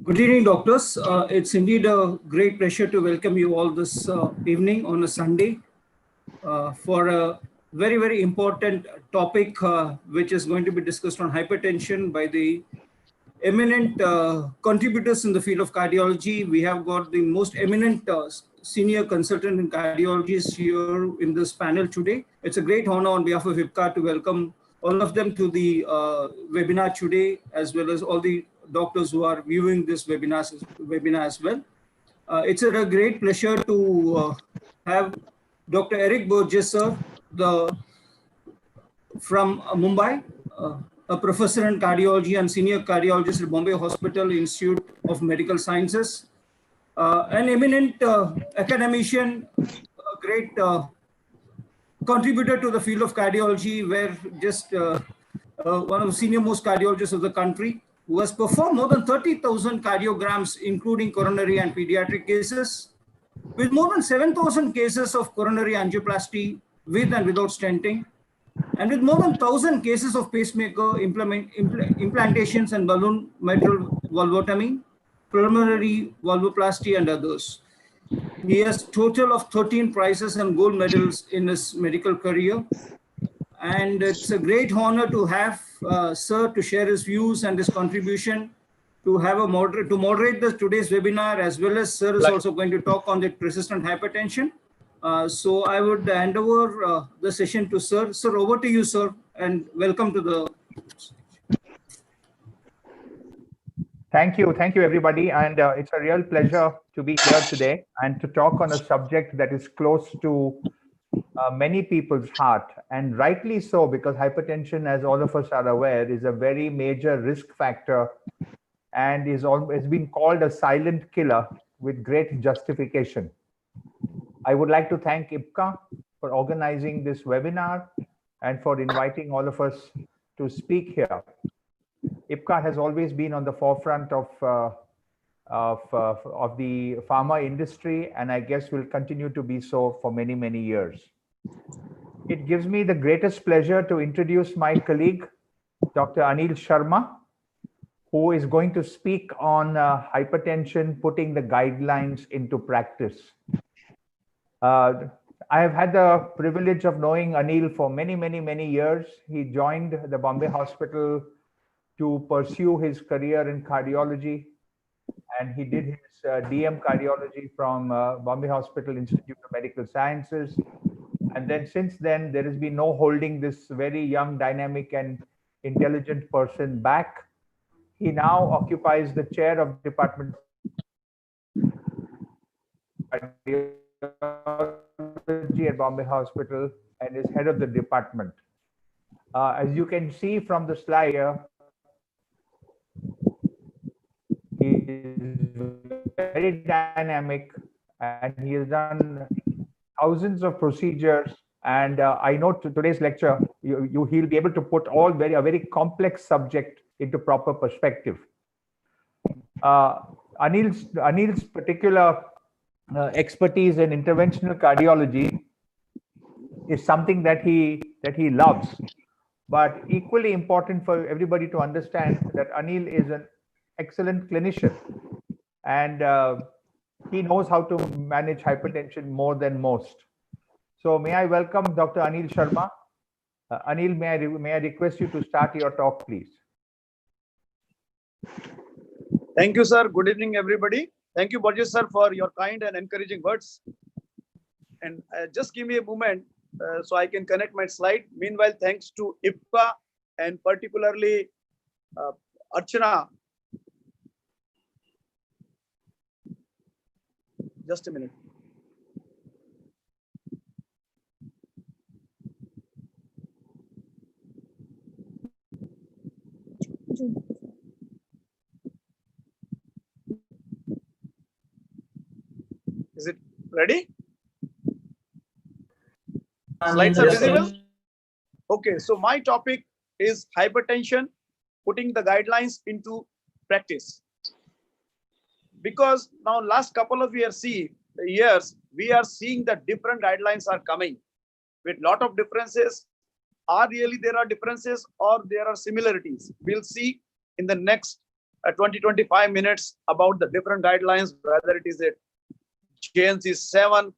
Good evening, doctors. It's indeed a great pleasure to welcome you all this evening on a Sunday for a very, very important topic which is going to be discussed on hypertension by the eminent contributors in the field of cardiology. We have got the most eminent senior consultant in cardiologists here in this panel today. It's a great honor on behalf of IPCA to welcome all of them to the webinar today, as well as all the doctors who are viewing this webinar as well. It's a great pleasure to have Dr. Eric Borges, sir, from Mumbai, a professor in cardiology and senior cardiologist at Bombay Hospital Institute of Medical Sciences, an eminent academician, a great contributor to the field of cardiology, where just one of the senior most cardiologists of the country, who has performed more than 30,000 cardiograms, including coronary and pediatric cases, with more than 7,000 cases of coronary angioplasty with and without stenting, and with more than 1,000 cases of pacemaker implantations and balloon mitral valvotomy, pulmonary valvoplasty, and others. He has a total of 13 prizes and gold medals in his medical career. And it's a great honor to have Sir to share his views and his contribution to have a moderate today's webinar, as well as Sir is also going to talk on the persistent hypertension. So I would hand over the session to Sir. Sir, over to you, sir, and welcome to the. Thank you, everybody, and it's a real pleasure to be here today and to talk on a subject that is close to many people's heart, and rightly so, because hypertension, as all of us are aware, is a very major risk factor and has been called a silent killer with great justification. I would like to thank IPCA for organizing this webinar and for inviting all of us to speak here. IPCA has always been on the forefront of the pharma industry, and I guess will continue to be so for many, many years. It gives me the greatest pleasure to introduce my colleague, Dr. Anil Sharma, who is going to speak on hypertension, putting the guidelines into practice. I have had the privilege of knowing Anil for many, many, many years. He joined the Bombay Hospital to pursue his career in cardiology, and he did his DM cardiology from Bombay Hospital Institute of Medical Sciences. And then since then, there has been no holding this very young, dynamic, and intelligent person back. He now occupies the chair of Department of Cardiology at Bombay Hospital and is head of the department. As you can see from the slide here, he is very dynamic and he has done thousands of procedures, and I know today's lecture he'll be able to put a very complex subject into proper perspective. Anil's particular expertise in interventional cardiology is something that he loves, but equally important for everybody to understand that Anil is an excellent clinician, and he knows how to manage hypertension more than most. So may I welcome Dr. Anil Sharma. Anil, may I request you to start your talk, please. Thank you, sir. Good evening, everybody. Thank you, Borges, sir, for your kind and encouraging words. And just give me a moment so I can connect my slide. Meanwhile, thanks to IPCA and particularly Archana. Just a minute. Is it ready? Slides are visible? Okay, so my topic is hypertension, putting the guidelines into practice. Because now last couple of years, we are seeing that different guidelines are coming with lot of differences. Are really there are differences or there are similarities? We'll see in the next 20-25 minutes about the different guidelines, whether it is a JNC 7,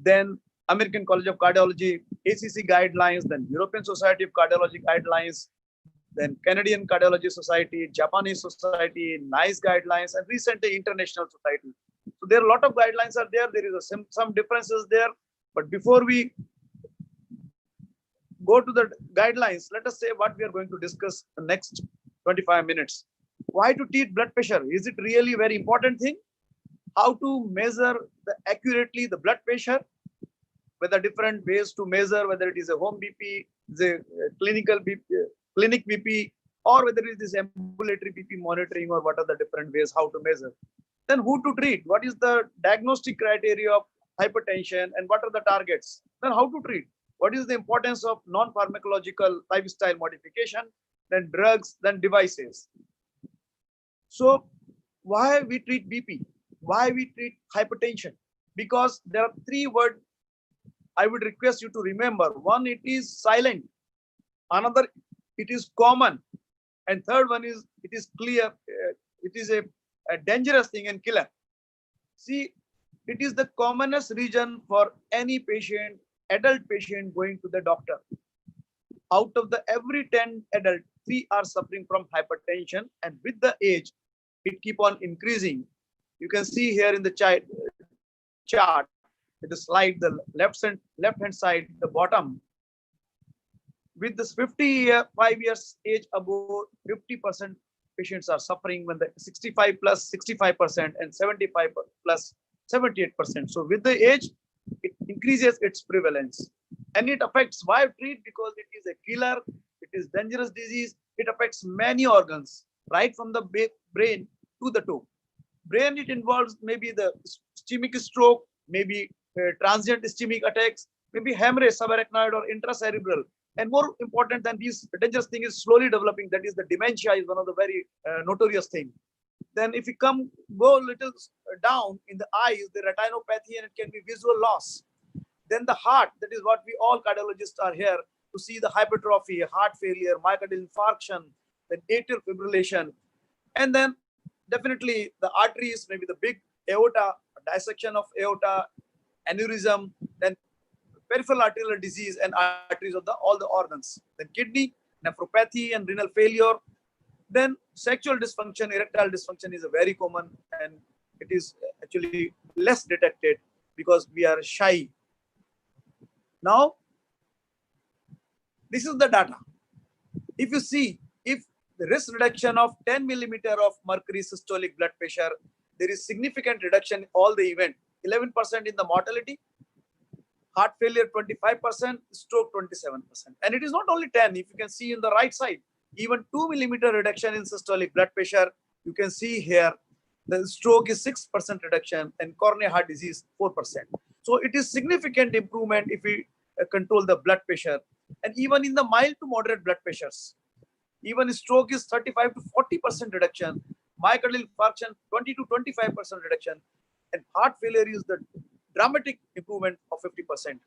then American College of Cardiology, ACC guidelines, then European Society of Cardiology guidelines, then Canadian Cardiology Society, Japanese Society, NICE guidelines, and recently International Society. So there are a lot of guidelines are there. There is some differences there. But before we go to the guidelines, let us say what we are going to discuss the next 25 minutes. Why to treat blood pressure? Is it really very important thing? How to measure accurately the blood pressure? Whether different ways to measure, whether it is a home BP, the clinical BP, clinic BP, or whether it is ambulatory BP monitoring, or what are the different ways how to measure. Then who to treat? What is the diagnostic criteria of hypertension and what are the targets? Then how to treat? What is the importance of non-pharmacological lifestyle modification, then drugs, then devices? So why we treat BP? Why we treat hypertension? Because there are three words I would request you to remember. One, it is silent. Another, it is common. And third one is, it is clear. It is a dangerous thing and killer. See, it is the commonest reason for any patient, adult patient going to the doctor. Out of the every 10 adult, 3 are suffering from hypertension, and with the age, it keep on increasing. You can see here in the chart, in the slide, the left-hand side, the bottom. With this 5 years age above, 50% patients are suffering. When the 65 plus 65% and 75 plus 78%. So with the age, it increases its prevalence, and it affects. Why treat? Because it is a killer. It is dangerous disease. It affects many organs, right from the brain to the toe. Brain, it involves maybe the ischemic stroke, maybe transient ischemic attacks, maybe hemorrhage, subarachnoid or intracerebral. And more important than these dangerous thing is slowly developing. That is the dementia is one of the very notorious thing. Then if you go a little down in the eyes, the retinopathy, and it can be visual loss. Then the heart, that is what we all cardiologists are here to see, the hypertrophy, heart failure, myocardial infarction, then atrial fibrillation. And then definitely the arteries, maybe the big aorta, dissection of aorta, aneurysm, then peripheral arterial disease and arteries of all the organs. Then kidney, nephropathy and renal failure. Then sexual dysfunction, erectile dysfunction is a very common, and it is actually less detected because we are shy. Now, this is the data. If you see, if the risk reduction of 10 millimeter of mercury systolic blood pressure, there is significant reduction in all the event. 11% in the mortality, heart failure 25%, stroke 27%. And it is not only 10, if you can see in the right side, even 2 millimeter reduction in systolic blood pressure, you can see here, the stroke is 6% reduction and coronary heart disease 4%. So it is significant improvement if we control the blood pressure. And even in the mild to moderate blood pressures, even stroke is 35 to 40% reduction, myocardial infarction 20 to 25% reduction, and heart failure is the dramatic improvement of 50%.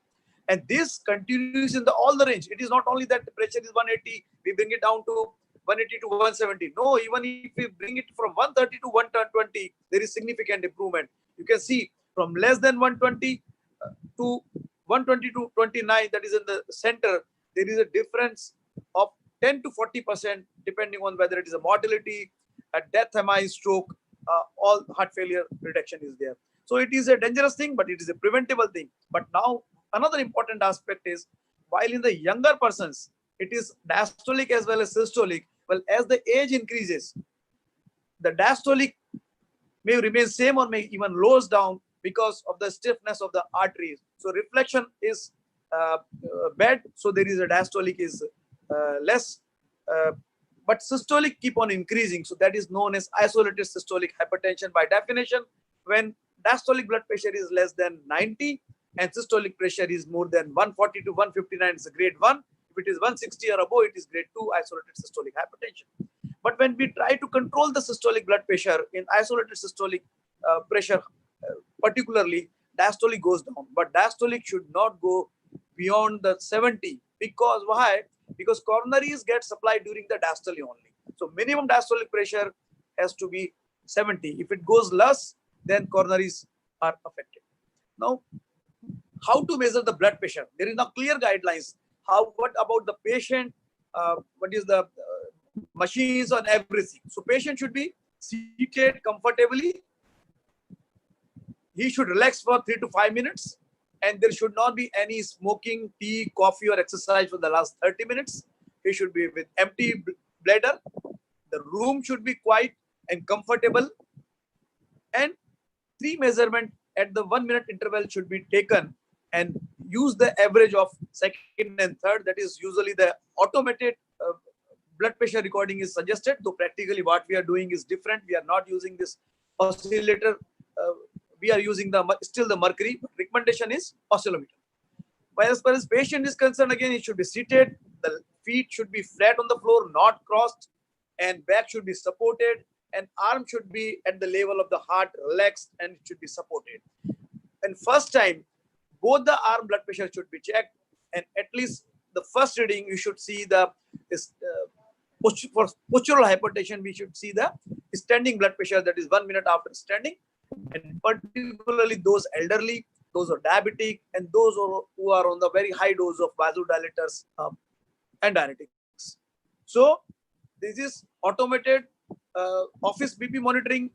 And this continues in all the range. It is not only that the pressure is 180, we bring it down to 180 to 170. No, even if we bring it from 130 to 120, there is significant improvement. You can see from less than 120 to 120 to 29, that is in the center, there is a difference of 10 to 40%, depending on whether it is a mortality, a death, MI, stroke, all heart failure reduction is there. So it is a dangerous thing, but it is a preventable thing. But now another important aspect is, while in the younger persons, it is diastolic as well as systolic. Well, as the age increases, the diastolic may remain same or may even lowers down because of the stiffness of the arteries. So reflection is bad. So there is a diastolic is less, but systolic keep on increasing. So that is known as isolated systolic hypertension by definition. When diastolic blood pressure is less than 90 and systolic pressure is more than 140 to 159, it's a grade 1. If it is 160 or above, it is grade 2 isolated systolic hypertension. But when we try to control the systolic blood pressure in isolated systolic pressure, particularly, diastolic goes down. But diastolic should not go beyond the 70. Because why? Because coronaries get supplied during the diastole only. So minimum diastolic pressure has to be 70. If it goes less, then coronaries are affected. Now, how to measure the blood pressure? There is no clear guidelines. What about the patient? What is the machines on everything? So patient should be seated comfortably. He should relax for 3 to 5 minutes, and there should not be any smoking, tea, coffee, or exercise for the last 30 minutes. He should be with empty bladder. The room should be quiet and comfortable, and 3 measurement at the 1 minute interval should be taken, and use the average of second and third. That is usually the automated blood pressure recording is suggested, though practically what we are doing is different. We are not using this oscillator. We are using still the mercury. Recommendation is oscillometer. But as far as patient is concerned, again, it should be seated. The feet should be flat on the floor, not crossed, and back should be supported, and arm should be at the level of the heart, relaxed, and it should be supported. And first time, both the arm blood pressure should be checked, and at least the first reading, you should see for postural hypertension, we should see the standing blood pressure, that is 1 minute after standing, and particularly those elderly, those are diabetic, and those who are on the very high dose of vasodilators and diuretics. So this is automated office BP monitoring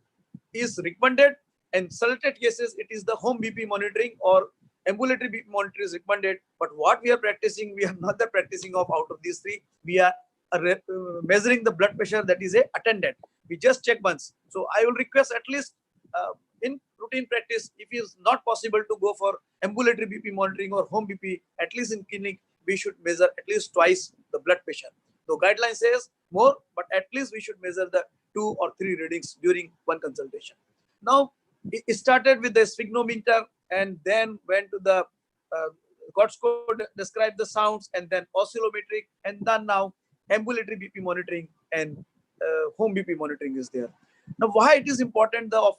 is recommended, and selected cases it is the home BP monitoring or ambulatory BP monitor is recommended. But what we are practicing, we are not the practicing of out of these three. We are measuring the blood pressure that is a attendant. We just check once. So I will request at least in routine practice, if it is not possible to go for ambulatory BP monitoring or home BP, at least in clinic, we should measure at least twice the blood pressure. The guideline says more, but at least we should measure the 2 or 3 readings during one consultation. Now, it started with the sphygmometer and then went to the Cotscode, describe the sounds, and then oscillometric, and then now ambulatory BP monitoring and home BP monitoring is there. Now, why it is important the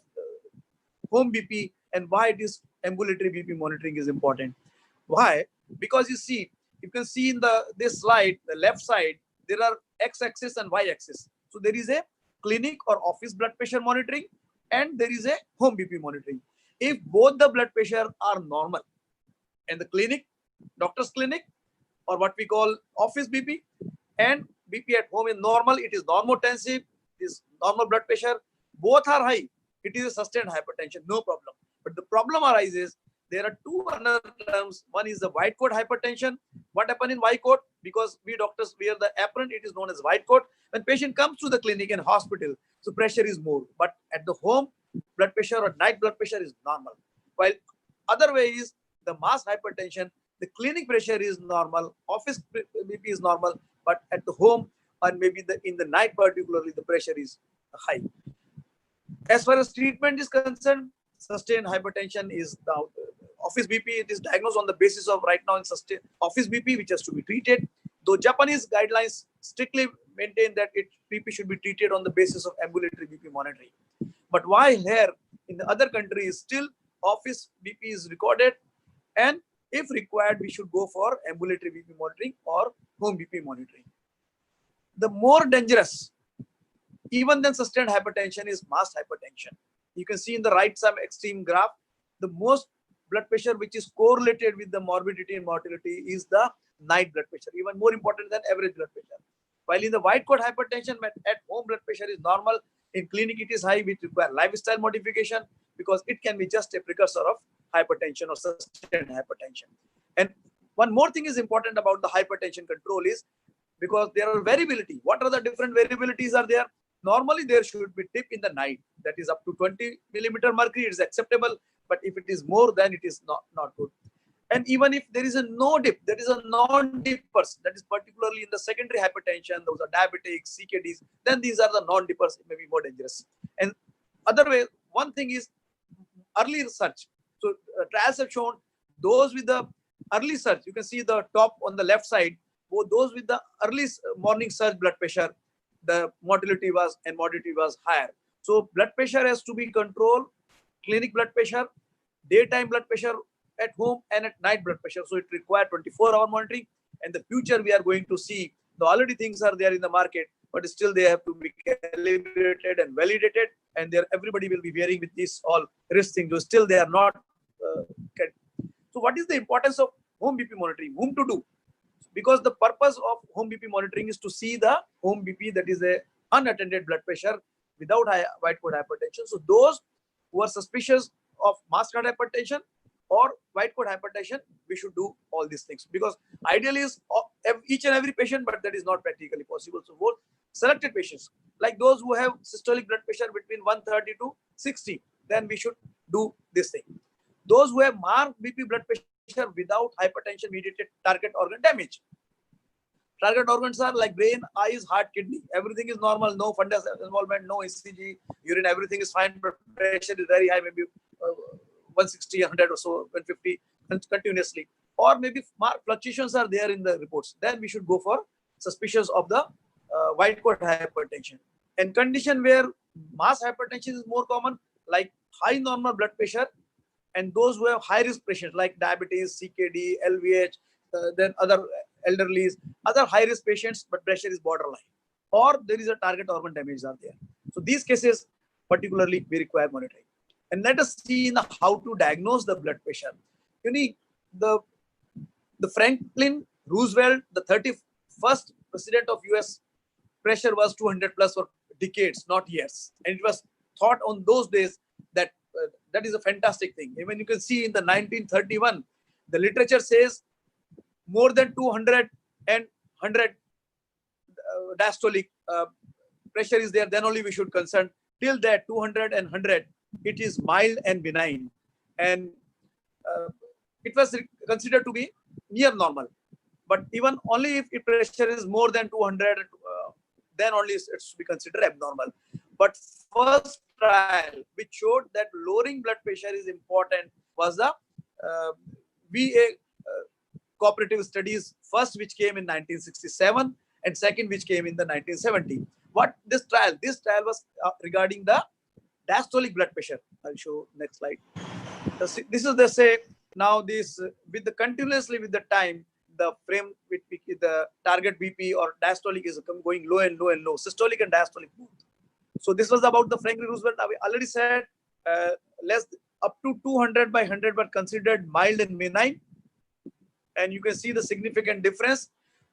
home BP and why it is ambulatory BP monitoring is important? Why? Because you can see in this slide, the left side, there are x-axis and y-axis. So there is a clinic or office blood pressure monitoring, and there is a home BP monitoring. If both the blood pressure are normal, and the clinic, doctor's clinic, or what we call office BP, and BP at home is normal, it is normotensive, it is normal blood pressure, both are high, it is a sustained hypertension, no problem. But the problem arises, there are 2 other terms. One is the white coat hypertension. What happens in white coat? Because we doctors wear the apron, it is known as white coat. When patient comes to the clinic and hospital, so pressure is more. But at the home, blood pressure or night blood pressure is normal. While other way is the mass hypertension, the clinic pressure is normal, office BP is normal, but at the home and maybe in the night particularly, the pressure is high. As far as treatment is concerned, sustained hypertension is the office BP. It is diagnosed on the basis of right now in sustained office BP, which has to be treated. Though Japanese guidelines strictly maintain that BP should be treated on the basis of ambulatory BP monitoring. But while here in the other countries, still office BP is recorded, and if required, we should go for ambulatory BP monitoring or home BP monitoring. The more dangerous, even than sustained hypertension, is mass hypertension. You can see in the right side extreme graph, the most blood pressure which is correlated with the morbidity and mortality is the night blood pressure, even more important than average blood pressure. While in the white coat hypertension, at home blood pressure is normal, in clinic it is high, which require lifestyle modification because it can be just a precursor of hypertension or sustained hypertension. And one more thing is important about the hypertension control is because there are variability. What are the different variabilities are there? Normally there should be dip in the night, that is up to 20 millimeter mercury, it is acceptable, but if it is more, then it is not good. And even if there is a no dip, there is a non-dippers, that is particularly in the secondary hypertension, those are diabetics, CKDs, then these are the non-dippers, it may be more dangerous. And other way, one thing is early research. So trials have shown those with the early surge, you can see the top on the left side, those with the early morning surge blood pressure, the mortality was and morbidity was higher. So blood pressure has to be controlled, clinic blood pressure, daytime blood pressure at home, and at night blood pressure. So it requires 24-hour monitoring. And the future we are going to see, the already things are there in the market, but still they have to be calibrated and validated, and everybody will be wearing with these all risk things. So still they are not. So what is the importance of home BP monitoring? Whom to do? Because the purpose of home BP monitoring is to see the home BP, that is a unattended blood pressure without white coat hypertension. So those who are suspicious of mass cardiac hypertension or white coat hypertension, we should do all these things, because ideally is each and every patient, but that is not practically possible. So for selected patients, like those who have systolic blood pressure between 130 to 60, then we should do this thing. Those who have marked BP blood pressure without hypertension mediated target organ damage. Target organs are like brain, eyes, heart, kidney. Everything is normal, no fundus involvement, no ECG, urine, everything is fine, but pressure is very high, maybe 160, 100 or so, 150 continuously. Or maybe marked fluctuations are there in the reports. Then we should go for suspicious of the white coat hypertension. And condition where mass hypertension is more common, like high normal blood pressure, and those who have high risk patients like diabetes, CKD, LVH, then other elderlies, other high risk patients, but pressure is borderline, or there is a target organ damage are there. So these cases particularly we require monitoring. And let us see how to diagnose the blood pressure. You know, the Franklin Roosevelt, the 31st president of US, pressure was 200 plus for decades, not years. And it was thought on those days that that is a fantastic thing. Even you can see in the 1931, the literature says more than 200 and 100 diastolic pressure is there, then only we should concern. Till that 200 and 100, it is mild and benign. And it was considered to be near normal. But even only if pressure is more than 200, then only it should be considered abnormal. But first trial which showed that lowering blood pressure is important was the VA cooperative studies, first which came in 1967 and second which came in the 1970. What this trial was regarding the diastolic blood pressure. I'll show next slide. This is the say now this with the continuously with the time, the frame with the target BP or diastolic is going low and low and low, systolic and diastolic both. So this was about the Franklin Roosevelt. I already said less up to 200 by 100 were considered mild and benign. And you can see the significant difference.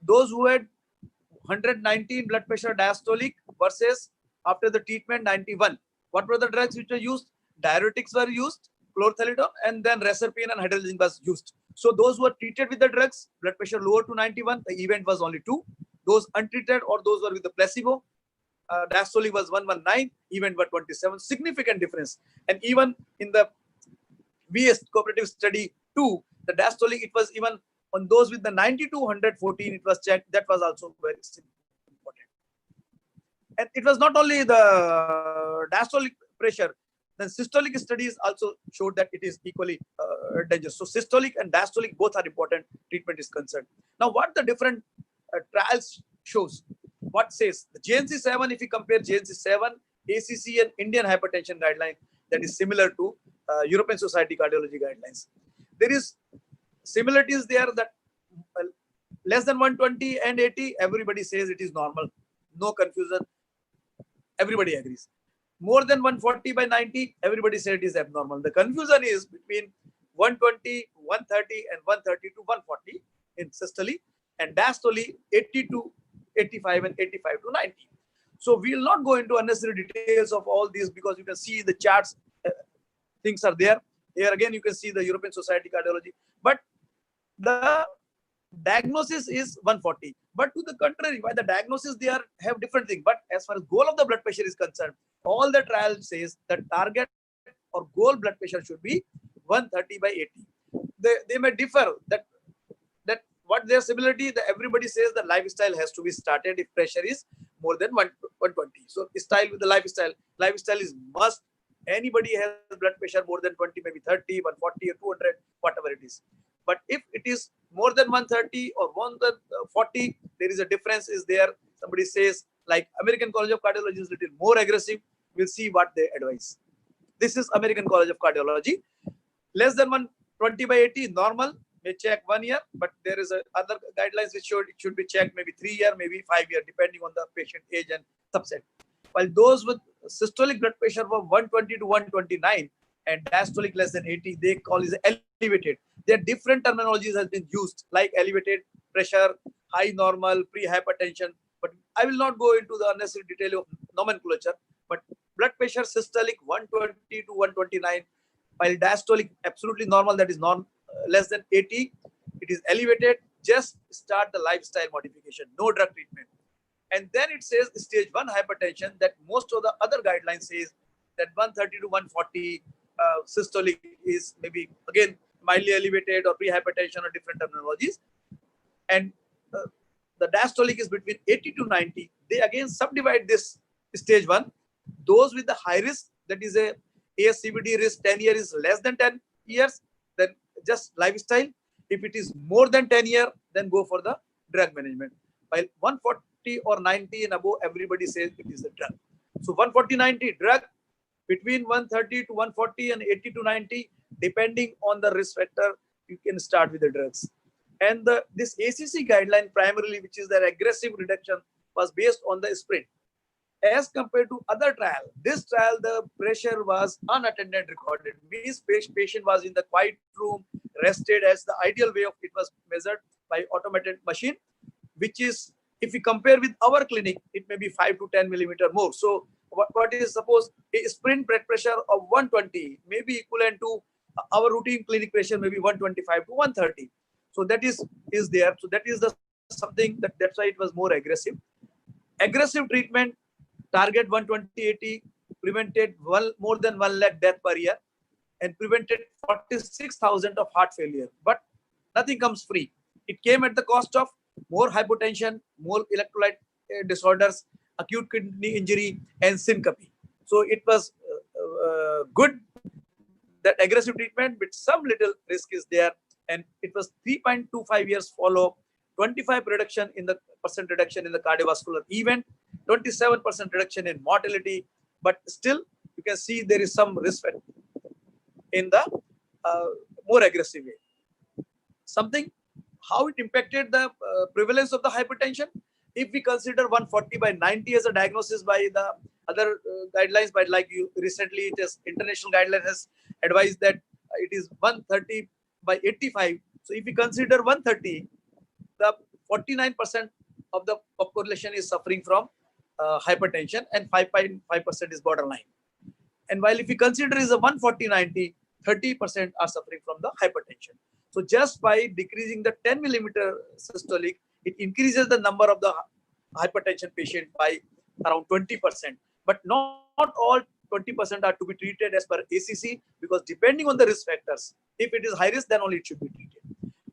Those who had 119 blood pressure diastolic versus after the treatment 91. What were the drugs which were used? Diuretics were used, chlorthalidone, and then reserpine and hydrogen was used. So those who were treated with the drugs, blood pressure lower to 91, the event was only 2. Those untreated or those were with the placebo, diastolic was 119, event were 27. Significant difference. And even in the VS cooperative study 2, the diastolic, it was even on those with the 90 to 114, it was checked. That was also very important. And it was not only the diastolic pressure, then systolic studies also showed that it is equally dangerous. So systolic and diastolic both are important. Treatment is concerned. Now, what the different trials shows? What says the JNC7? If you compare JNC7, ACC, and Indian hypertension guideline, that is similar to European Society Cardiology guidelines. There is similarities there that less than 120 and 80, everybody says it is normal. No confusion. Everybody agrees. More than 140 by 90, everybody says it is abnormal. The confusion is between 120, 130 and 130 to 140 in systole, and diastole 80 to 85 and 85 to 90. So we will not go into unnecessary details of all these because you can see the charts, things are there. Here again, you can see the European Society Cardiology. But the diagnosis is 140. But to the contrary, by the diagnosis, they have different things. But as far as goal of the blood pressure is concerned, all the trials says the target or goal blood pressure should be 130 by 80. They may differ that what their similarity, everybody says the lifestyle has to be started if pressure is more than 120. So style with the lifestyle is must. Anybody has blood pressure more than 20, maybe 30, 140 or 200, whatever it is. But if it is more than 130 or 140, there is a difference is there. Somebody says like American College of Cardiology is a little more aggressive. We'll see what they advise. This is American College of Cardiology. Less than 120 by 80 normal. may check 1 year, but there is a other guidelines which it should be checked maybe 3 year, maybe 5 year, depending on the patient age and subset. While those with systolic blood pressure from 120 to 129 and diastolic less than 80, they call is elevated. There are different terminologies has been used, like elevated pressure, high normal, pre-hypertension. But I will not go into the unnecessary detail of nomenclature. But blood pressure systolic 120 to 129, while diastolic absolutely normal, that is less than 80, it is elevated. Just start the lifestyle modification, no drug treatment. And then it says stage 1 hypertension, that most of the other guidelines says that 130 to 140 systolic is maybe again mildly elevated or pre-hypertension or different terminologies. And the diastolic is between 80 to 90. They again subdivide this stage 1. Those with the high risk, that is a ASCVD risk 10 years is less than 10 years, then just lifestyle. If it is more than 10 years, then go for the drug management. While 140 or 90 and above, everybody says it is the drug. So 140, 90 drug, between 130 to 140 and 80 to 90, depending on the risk factor, you can start with the drugs. And this ACC guideline primarily, which is the aggressive reduction, was based on the sprint. As compared to other trial, this trial, the pressure was unattended recorded. Means patient was in the quiet room, rested, as the ideal way of it was measured by automated machine, which is, if we compare with our clinic, it may be 5 to 10 millimeter more. So what is, suppose a sprint blood pressure of 120 may be equivalent to our routine clinic pressure, maybe 125 to 130. So that is there. So that is the something that's why it was more aggressive. Aggressive treatment, target 120/80, prevented more than 1 lakh death per year and prevented 46,000 of heart failure. But nothing comes free. It came at the cost of more hypotension, more electrolyte disorders, acute kidney injury, and syncope. So it was good, that aggressive treatment, but some little risk is there. And it was 3.25 years follow-up, 25% reduction in the cardiovascular event, 27% reduction in mortality. But still, you can see there is some risk in the more aggressive way. Something, how it impacted the prevalence of the hypertension. If we consider 140/90 as a diagnosis by the other guidelines, but like you recently, it is international guideline has advised that it is 130/85. So if we consider 130, the 49% of the population is suffering from hypertension and 5.5% is borderline. And while if we consider is a 140/90, 30% are suffering from the hypertension. So just by decreasing the 10 millimeter systolic, it increases the number of the hypertension patient by around 20%. But not all 20% are to be treated as per ACC, because depending on the risk factors, if it is high risk, then only it should be treated.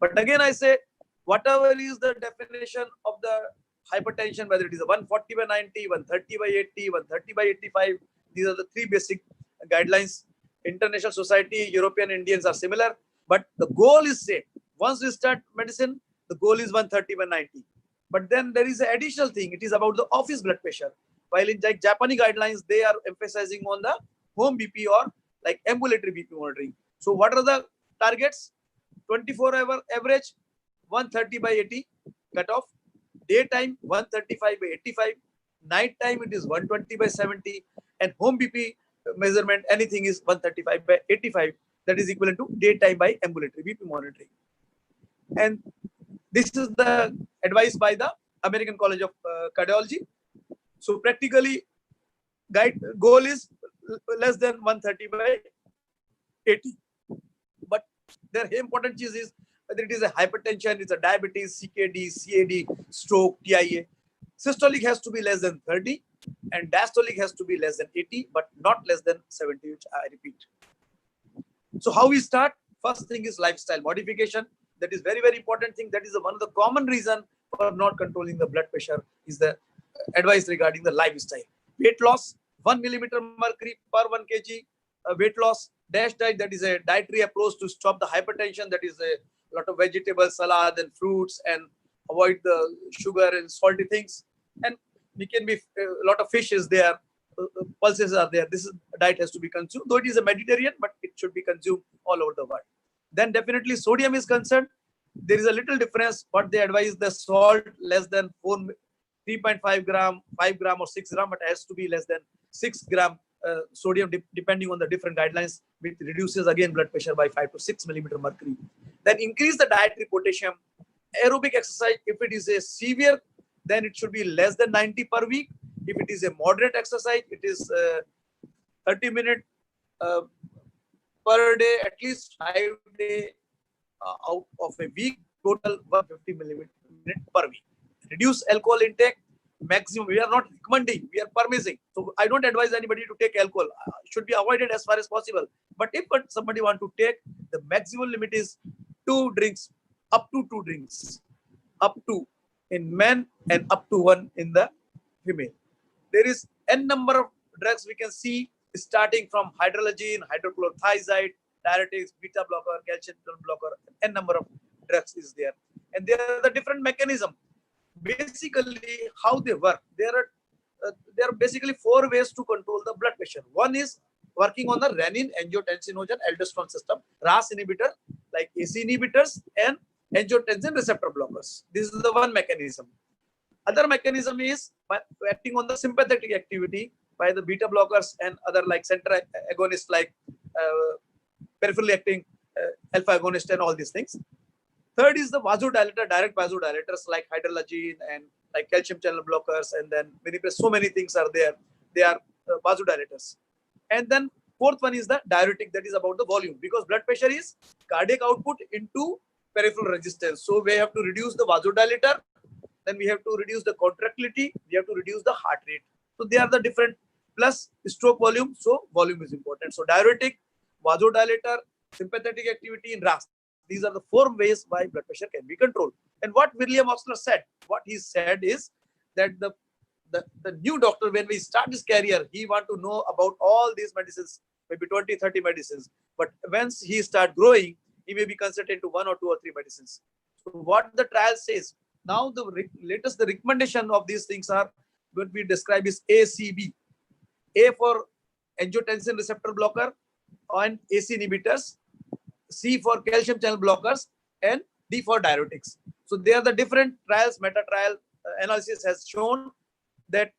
But again, I say, whatever is the definition of the hypertension, whether it is a 140/90, 130/80, 130/85, these are the three basic guidelines. International society, European, Indians are similar, but the goal is same. Once we start medicine, the goal is 130/90. But then there is an additional thing. It is about the office blood pressure. While in like Japanese guidelines, they are emphasizing on the home BP or like ambulatory BP monitoring. So what are the targets? 24-hour average, 130/80 cutoff. Daytime, 135/85. Nighttime, it is 120/70. And home BP measurement, anything is 135/85. That is equivalent to daytime by ambulatory BP monitoring. And this is the advice by the American College of Cardiology. So practically, goal is less than 130/80. But their important cheese is whether it is a hypertension, it's a diabetes, CKD, CAD, stroke, TIA. Systolic has to be less than 30 and diastolic has to be less than 80, but not less than 70, which I repeat. So how we start? First thing is lifestyle modification. That is very, very important thing. That is one of the common reason for not controlling the blood pressure is the advice regarding the lifestyle. Weight loss, 1 millimeter mercury per 1 kg. Weight loss, DASH diet, that is a dietary approach to stop the hypertension. That is a lot of vegetables, salad and fruits, and avoid the sugar and salty things. And we can be a lot of fish is there, pulses are there. This diet has to be consumed, though it is a Mediterranean, but it should be consumed all over the world. Then definitely sodium is concerned. there is a little difference. What they advise, the salt less than 3.5 gram, 5 gram or 6 gram, but has to be less than 6 gram sodium, depending on the different guidelines, which reduces again blood pressure by 5 to 6 millimeter mercury. Then increase the dietary potassium. Aerobic exercise, if it is a severe, then it should be less than 90 per week. If it is a moderate exercise, it is 30 minutes per day, at least 5 days out of a week, total 150 minutes per week. Reduce alcohol intake, maximum. We are not recommending, we are permitting. So I don't advise anybody to take alcohol. Should be avoided as far as possible. But if somebody want to take, the maximum limit is 2 drinks, up to 2 drinks, up to in men and up to 1 in the female. There is n number of drugs we can see, starting from hydrologen, hydrochlorothiazide, diuretics, beta blocker, calcium channel blocker, n number of drugs is there. And there are the different mechanism. Basically, how they work. There are basically 4 ways to control the blood pressure. One is working on the renin, angiotensinogen, aldosterone system, RAS inhibitor, like AC inhibitors and angiotensin receptor blockers. This is the one mechanism. Other mechanism is by acting on the sympathetic activity by the beta blockers and other like center agonists like peripherally acting alpha agonist and all these things. Third is the vasodilator, direct vasodilators like hydrologen and like calcium channel blockers, and then so many things are there. They are vasodilators. And then fourth one is the diuretic, that is about the volume, because blood pressure is cardiac output into peripheral resistance. So we have to reduce the vasodilator, then we have to reduce the contractility, we have to reduce the heart rate. So they are the different, plus stroke volume. So volume is important. So diuretic, vasodilator, sympathetic activity in RAS. These are the 4 ways why blood pressure can be controlled. And what William Osler said, what he said is that the new doctor, when we start his career, he want to know about all these medicines, maybe 20, 30 medicines. But once he start growing, he may be consulted to 1 or 2 or 3 medicines. So what the trial says, now the latest, the recommendation of these things are what we describe is ACB. A for angiotensin receptor blocker and AC inhibitors, C for calcium channel blockers, and D for diuretics. So they are the different trials. Meta-trial analysis has shown that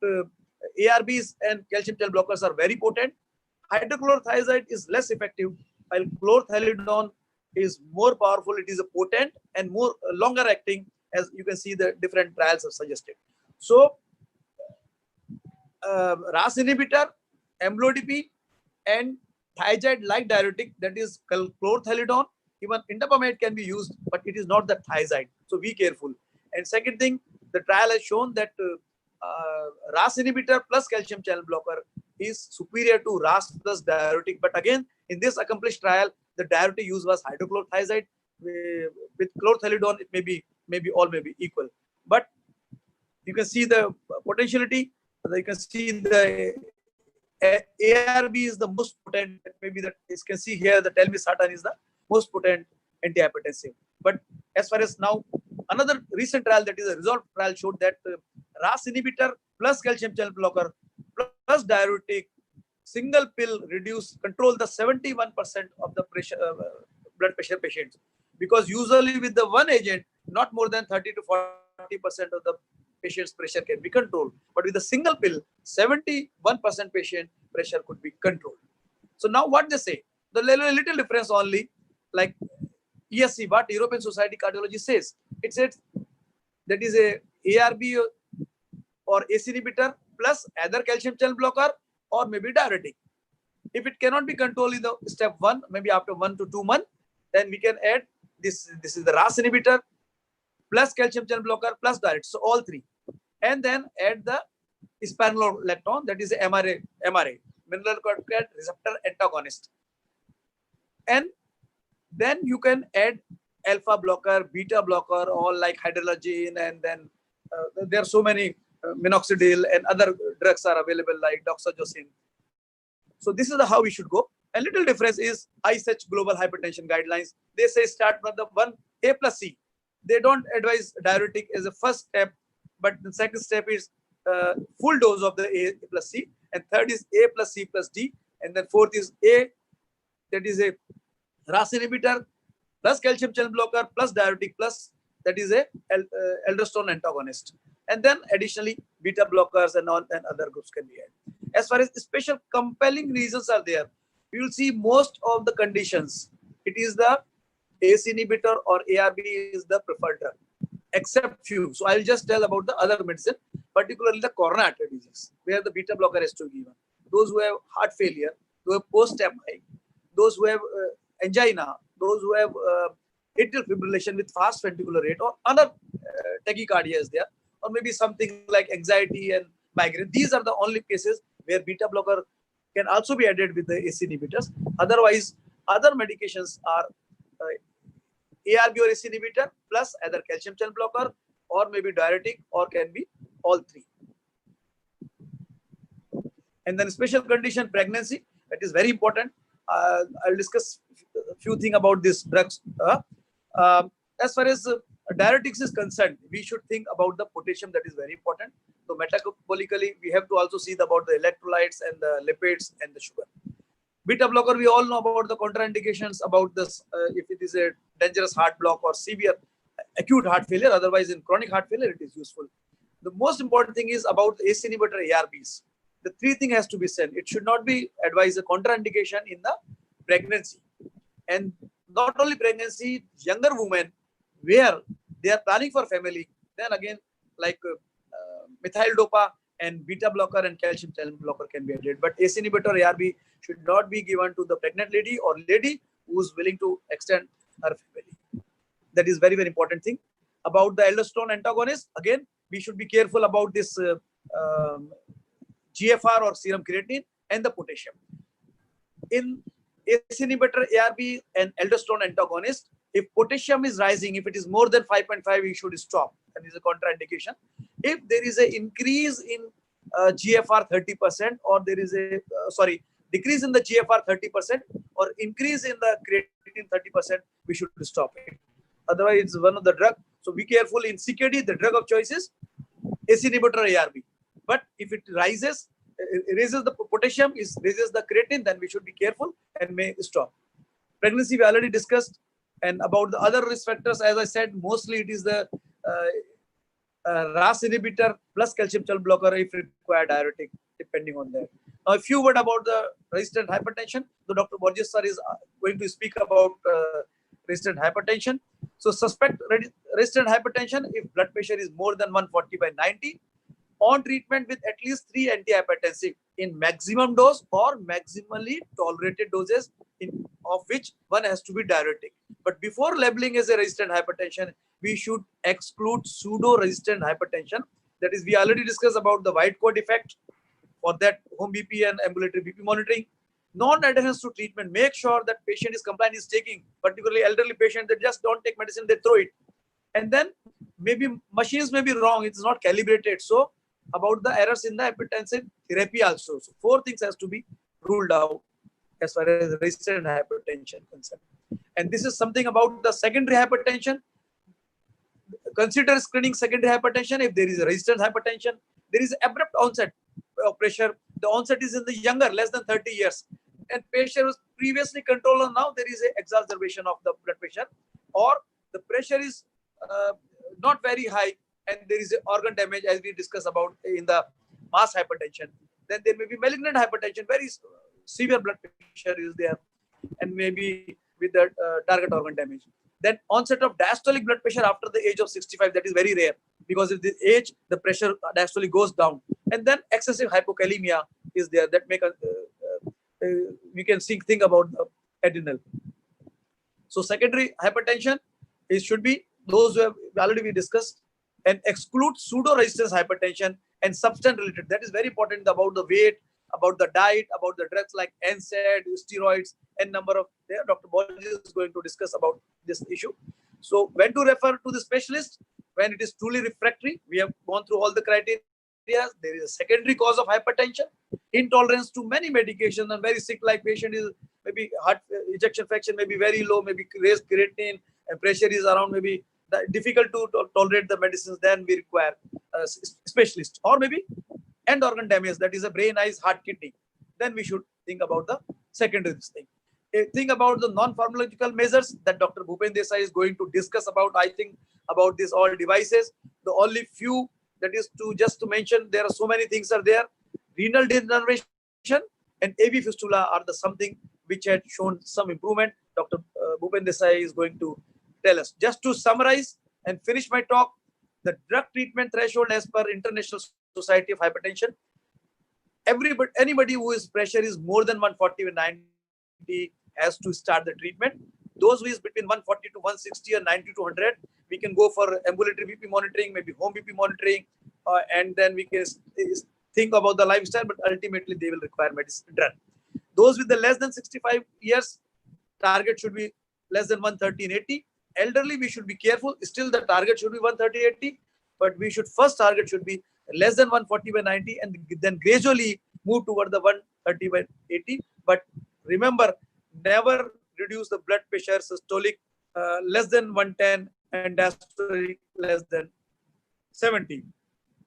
ARBs and calcium channel blockers are very potent. Hydrochlorothiazide is less effective, while chlorthalidone is more powerful. It is a potent and more longer acting, as you can see the different trials have suggested. So RAS inhibitor, amlodipine, and thiazide-like diuretic, that is chlorthalidone. Even indapamide can be used, but it is not the thiazide. So be careful. And second thing, the trial has shown that RAS inhibitor plus calcium channel blocker is superior to RAS plus diuretic. But again, in this accomplished trial, the diuretic used was hydrochlorothiazide. With chlorthalidone, it may be all may be equal. But you can see the potentiality. You can see the ARB is the most potent. Maybe that you can see here the telmisartan is the most potent antihypertensive. But as far as now, another recent trial, that is a resolve trial, showed that RAS inhibitor plus calcium channel blocker plus diuretic, single pill control the 71% of the pressure, blood pressure patients. Because usually with the one agent, not more than 30 to 40% of the patient's pressure can be controlled. But with a single pill, 71% patient pressure could be controlled. So now what they say, the little difference only, like ESC, what European Society Cardiology says, it says that is a ARB or AC inhibitor plus either calcium channel blocker or maybe diuretic. If it cannot be controlled in the step 1, maybe after 1 to 2 months, then we can add this. This is the RAS inhibitor plus calcium channel blocker plus diuretic. So all 3. And then add the spironolactone, that is MRA, mineral corticoid receptor antagonist. And then you can add alpha blocker, beta blocker, all like hydrologen, and then there are so many minoxidil and other drugs are available like doxorubicin. So this is how we should go. A little difference is ISH global hypertension guidelines. They say start from the 1A plus C. They don't advise diuretic as a first step, but the second step is full dose of the A plus C, and third is A plus C plus D, and then fourth is A, that is a RAS inhibitor plus calcium channel blocker, plus diuretic, plus that is a aldosterone antagonist. And then additionally, beta blockers and all and other groups can be added. As far as special compelling reasons are there, you will see most of the conditions, it is the ACE inhibitor or ARB is the preferred drug, except few. So I'll just tell about the other medicine, particularly the coronary artery disease, where the beta blocker has to be given. Those who have heart failure, who have post-MI, those who have angina, those who have atrial fibrillation with fast ventricular rate, or other tachycardia is there, or maybe something like anxiety and migraine. These are the only cases where beta blocker can also be added with the ACE inhibitors. Otherwise, other medications are ARB or ACE inhibitor plus either calcium channel blocker or maybe diuretic, or can be all three. And then special condition pregnancy, that is very important. I'll discuss a few things about these drugs. As far as diuretics is concerned, we should think about the potassium, that is very important. So metabolically, we have to also see about the electrolytes and the lipids and the sugar. Beta blocker, we all know about the contraindications about this, if it is a dangerous heart block or severe acute heart failure. Otherwise, in chronic heart failure, it is useful. The most important thing is about the ACE inhibitor ARBs. The three things has to be said. It should not be advised a contraindication in the pregnancy. And not only pregnancy, younger women where they are planning for family, then again, like methyl dopa and beta blocker and calcium channel blocker can be added. But ACE inhibitor ARB should not be given to the pregnant lady or lady who is willing to extend her family. That is very, very important thing. About the aldosterone antagonist, again, we should be careful about this GFR or serum creatinine and the potassium. In ACE inhibitor ARB and aldosterone antagonist, if potassium is rising, if it is more than 5.5, we should stop. That is a contraindication. If there is an increase in GFR 30%, or there is a decrease in the GFR 30%, or increase in the creatinine 30%, we should stop it. Otherwise, it's one of the drug. So be careful. In CKD, the drug of choice is ACE inhibitor ARB. But if it rises, raises the potassium, raises the creatinine, then we should be careful and may stop. Pregnancy we already discussed. And about the other risk factors, as I said, mostly it is the RAS inhibitor plus calcium channel blocker if required diuretic, depending on that. Now, a few words about the resistant hypertension. So Dr. Borges sir is going to speak about resistant hypertension. So suspect resistant hypertension if blood pressure is more than 140/90, on treatment with at least 3 antihypertensive in maximum dose or maximally tolerated doses, of which one has to be diuretic. But before labeling as a resistant hypertension, we should exclude pseudo-resistant hypertension. That is, we already discussed about the white coat effect. For that, home BP and ambulatory BP monitoring. Non-adherence to treatment. Make sure that patient is compliant, is taking, particularly elderly patient, they just don't take medicine, they throw it. And then maybe machines may be wrong, it's not calibrated. So about the errors in the hypertensive therapy also. So 4 things has to be ruled out as far as resistant hypertension concerned. And this is something about the secondary hypertension. Consider screening secondary hypertension if there is a resistant hypertension. There is abrupt onset of pressure. The onset is in the younger, less than 30 years. And patient was previously controlled, and now there is an exacerbation of the blood pressure. Or the pressure is not very high and there is organ damage, as we discussed about in the mass hypertension. Then there may be malignant hypertension, very severe blood pressure is there, and maybe with the target organ damage. Then onset of diastolic blood pressure after the age of 65, that is very rare, because at this age, the pressure diastolic goes down. And then excessive hypokalemia is there, that make we can think about the adrenal. So secondary hypertension, it should be those who have already we discussed, and exclude pseudo-resistance hypertension and substance related. That is very important about the weight, about the diet, about the drugs like NSAID, steroids, and number of there. Dr. Borges is going to discuss about this issue. So when to refer to the specialist? When it is truly refractory, we have gone through all the criteria. There is a secondary cause of hypertension, intolerance to many medications, and very sick like patient is maybe heart ejection fraction may be very low, maybe raised creatinine, and pressure is around maybe difficult to tolerate the medicines, then we require a specialist. Or maybe end organ damage, that is a brain, eyes, heart, kidney. Then we should think about the secondary thing. think about the non-pharmacological measures that Dr. Bhupen Desai is going to discuss about, I think, about these all devices. The only few that is just to mention, there are so many things are there. Renal denervation and AV fistula are the something which had shown some improvement. Dr. Bhupen Desai is going to tell us. Just to summarize and finish my talk, the drug treatment threshold as per International Society of Hypertension, anybody whose pressure is more than 140/90 has to start the treatment. Those who is between 140 to 160 or 90 to 100, we can go for ambulatory BP monitoring, maybe home BP monitoring, and then we can think about the lifestyle, but ultimately they will require medicine drug. Those with the less than 65 years, target should be less than 130/80. Elderly, we should be careful. Still, the target should be 130/80, but we should first target should be less than 140/90, and then gradually move toward the 130/80. But remember, never reduce the blood pressure systolic less than 110 and diastolic less than 70.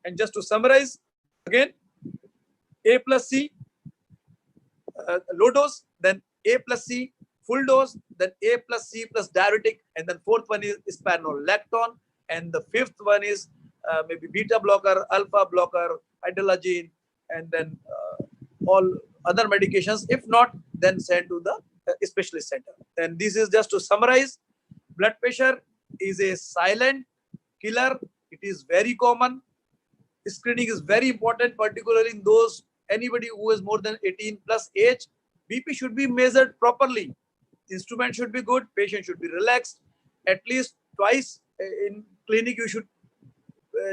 And just to summarize again, A plus C, low dose, then A plus C, full dose, then A plus C plus diuretic, and then fourth one is spironolactone, and the fifth one is maybe beta blocker, alpha blocker, idolagine, and then all other medications. If not, then send to the specialist center. And this is just to summarize. Blood pressure is a silent killer. It is very common. Screening is very important, particularly in those anybody who is more than 18 plus age. BP should be measured properly. Instrument should be good. Patient should be relaxed. At least twice in clinic, you should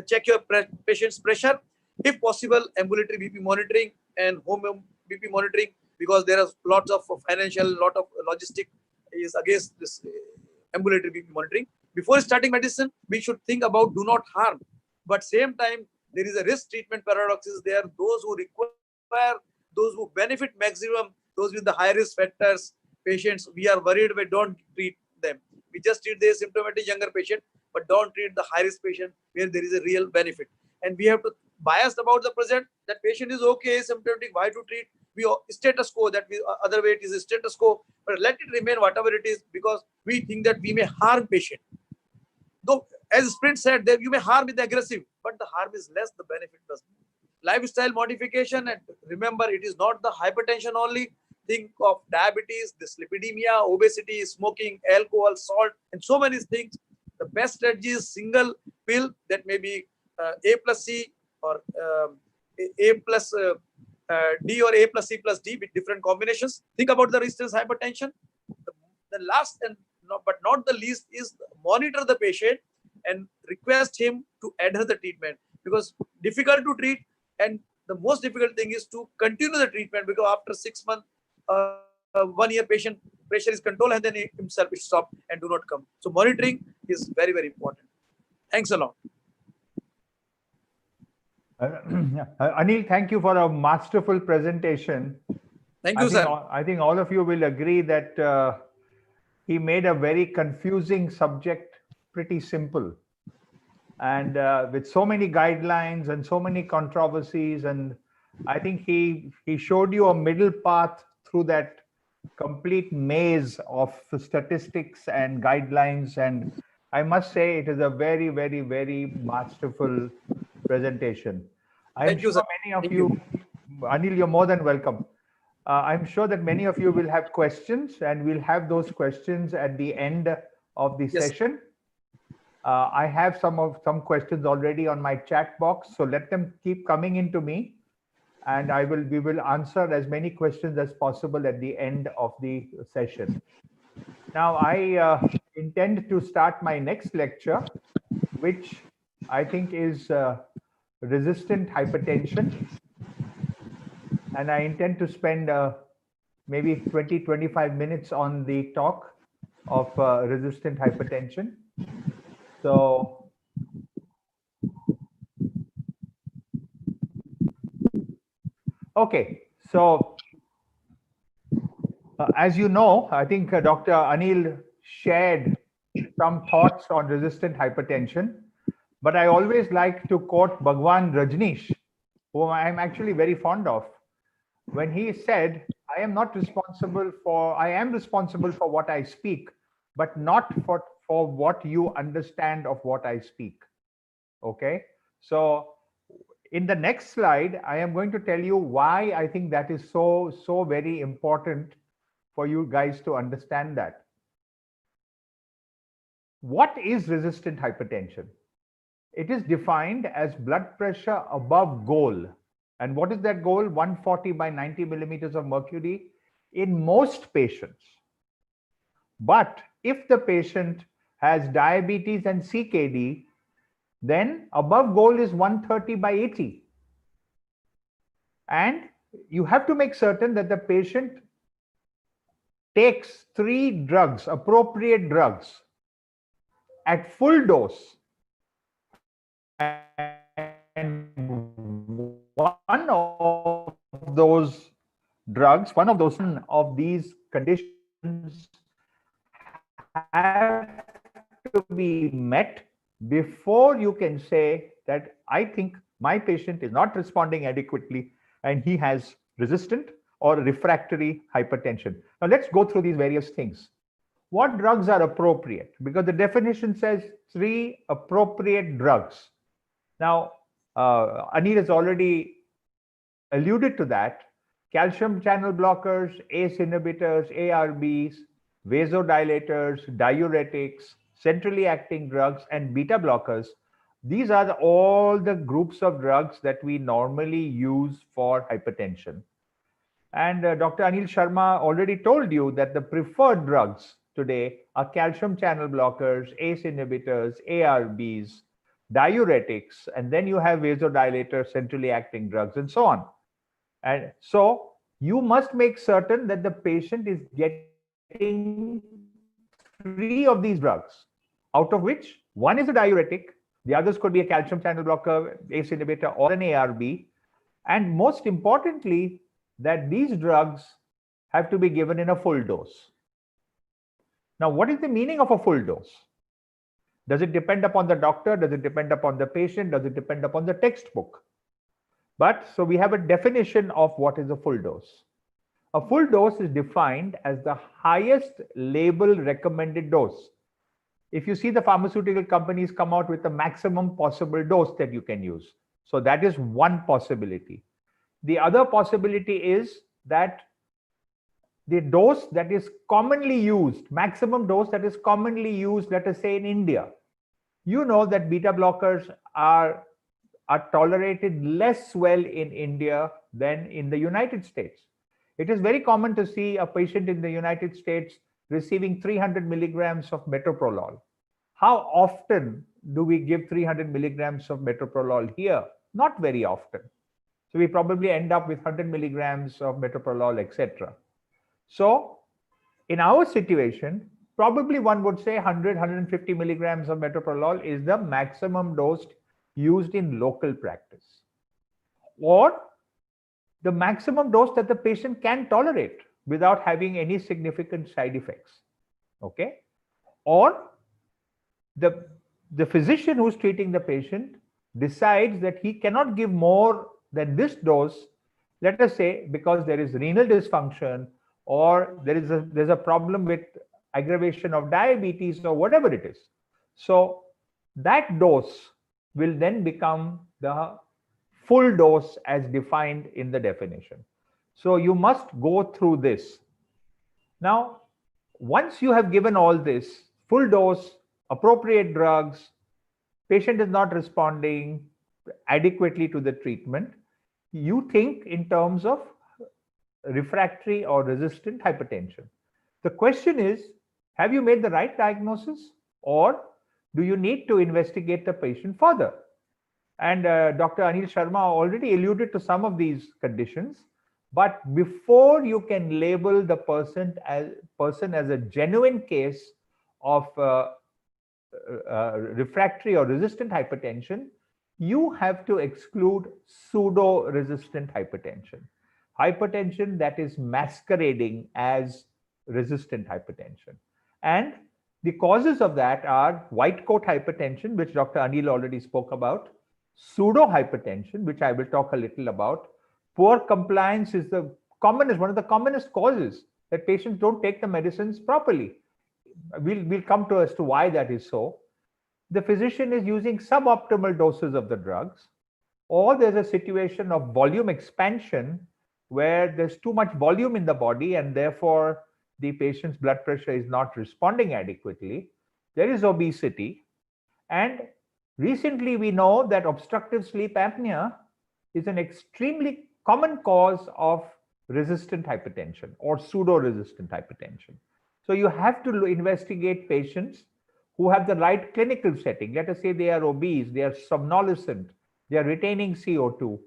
check your patient's pressure. If possible, ambulatory BP monitoring and home BP monitoring, because there are lots of financial, lot of logistic is against this ambulatory BP monitoring. Before starting medicine, we should think about do not harm. But same time, there is a risk treatment paradox is there. Those who require, those who benefit maximum, those with the high risk factors, patients, we are worried we don't treat them. We just treat the asymptomatic younger patient, but don't treat the high risk patient where there is a real benefit. And we have to bias about the present, that patient is okay, asymptomatic, why to treat? We status quo, that we other way it is a status quo, but let it remain whatever it is, because we think that we may harm patient. Though, as Sprint said, that you may harm with the aggressive, but the harm is less, the benefit does more. Lifestyle modification, and remember, it is not the hypertension only. Think of diabetes, dyslipidemia, obesity, smoking, alcohol, salt, and so many things. The best strategy is single pill, that may be A plus C or A plus D or A plus C plus D with different combinations. Think about the resistance hypertension. The last and but not the least is monitor the patient and request him to adhere the treatment, because difficult to treat, and the most difficult thing is to continue the treatment, because after 6 months, 1 year patient pressure is controlled and then himself is stopped and do not come. So monitoring is very, very important. Thanks a lot. Anil, thank you for a masterful presentation. Thank you, sir. I think all of you will agree that he made a very confusing subject pretty simple. And with so many guidelines and so many controversies, and I think he showed you a middle path through that complete maze of statistics and guidelines. And I must say it is a very, very, very masterful presentation. I'm sure many of you, Anil, you're more than welcome. I'm sure that many of you will have questions, and we'll have those questions at the end of the session. I have some questions already on my chat box, so let them keep coming into me, and we will answer as many questions as possible at the end of the session. Now, I intend to start my next lecture, which I think is resistant hypertension. And I intend to spend maybe 20-25 minutes on the talk of resistant hypertension. So, okay. So, as you know, I think Dr. Anil shared some thoughts on resistant hypertension, but I always like to quote Bhagwan Rajneesh, whom I'm actually very fond of, when he said, I am responsible for what I speak, but not for what you understand of what I speak. Okay. So in the next slide, I am going to tell you why I think that is so very important for you guys to understand that. What is resistant hypertension? It is defined as blood pressure above goal. And what is that goal? 140 by 90 millimeters of mercury in most patients. But if the patient has diabetes and CKD, then above goal is 130 by 80. And you have to make certain that the patient takes 3 drugs, appropriate drugs, at full dose. And one of those drugs, one of these conditions have to be met before you can say that I think my patient is not responding adequately and he has resistant or refractory hypertension. Now let's go through these various things. What drugs are appropriate? Because the definition says 3 appropriate drugs. Now, Anil has already alluded to that. Calcium channel blockers, ACE inhibitors, ARBs, vasodilators, diuretics, centrally acting drugs, and beta blockers. These are all the groups of drugs that we normally use for hypertension. And Dr. Anil Sharma already told you that the preferred drugs today are calcium channel blockers, ACE inhibitors, ARBs, diuretics, and then you have vasodilators, centrally acting drugs, and so on. And so you must make certain that the patient is getting 3 of these drugs, out of which one is a diuretic, the others could be a calcium channel blocker, ACE inhibitor, or an ARB. And most importantly, that these drugs have to be given in a full dose. Now, what is the meaning of a full dose? Does it depend upon the doctor? Does it depend upon the patient? Does it depend upon the textbook? But so we have a definition of what is a full dose. A full dose is defined as the highest label recommended dose. If you see the pharmaceutical companies come out with the maximum possible dose that you can use. So that is one possibility. The other possibility is that the dose that is commonly used, maximum dose that is commonly used, let us say in India. You know that beta blockers are tolerated less well in India than in the United States. It is very common to see a patient in the United States receiving 300 milligrams of metoprolol. How often do we give 300 milligrams of metoprolol here? Not very often. So we probably end up with 100 milligrams of metoprolol, etc. So in our situation, probably one would say 100, 150 milligrams of metoprolol is the maximum dose used in local practice, or the maximum dose that the patient can tolerate without having any significant side effects. Okay. Or the physician who's treating the patient decides that he cannot give more than this dose, let us say because there is renal dysfunction, or there's a problem with aggravation of diabetes, or whatever it is. So that dose will then become the full dose as defined in the definition. So you must go through this. Now, once you have given all this, full dose, appropriate drugs, patient is not responding adequately to the treatment, you think in terms of refractory or resistant hypertension. The question is, have you made the right diagnosis, or do you need to investigate the patient further? And Dr. Anil Sharma already alluded to some of these conditions, but before you can label the person as a genuine case of refractory or resistant hypertension, you have to exclude pseudo-resistant hypertension. Hypertension that is masquerading as resistant hypertension. And the causes of that are white coat hypertension, which Dr. Anil already spoke about, pseudo hypertension, which I will talk a little about. Poor compliance is the one of the commonest causes that patients don't take the medicines properly. We'll come to as to why that is so. The physician is using suboptimal doses of the drugs, or there's a situation of volume expansion where there's too much volume in the body and therefore the patient's blood pressure is not responding adequately. There is obesity. And recently we know that obstructive sleep apnea is an extremely common cause of resistant hypertension or pseudo-resistant hypertension. So you have to investigate patients who have the right clinical setting. Let us say they are obese, they are somnolescent, they are retaining CO2.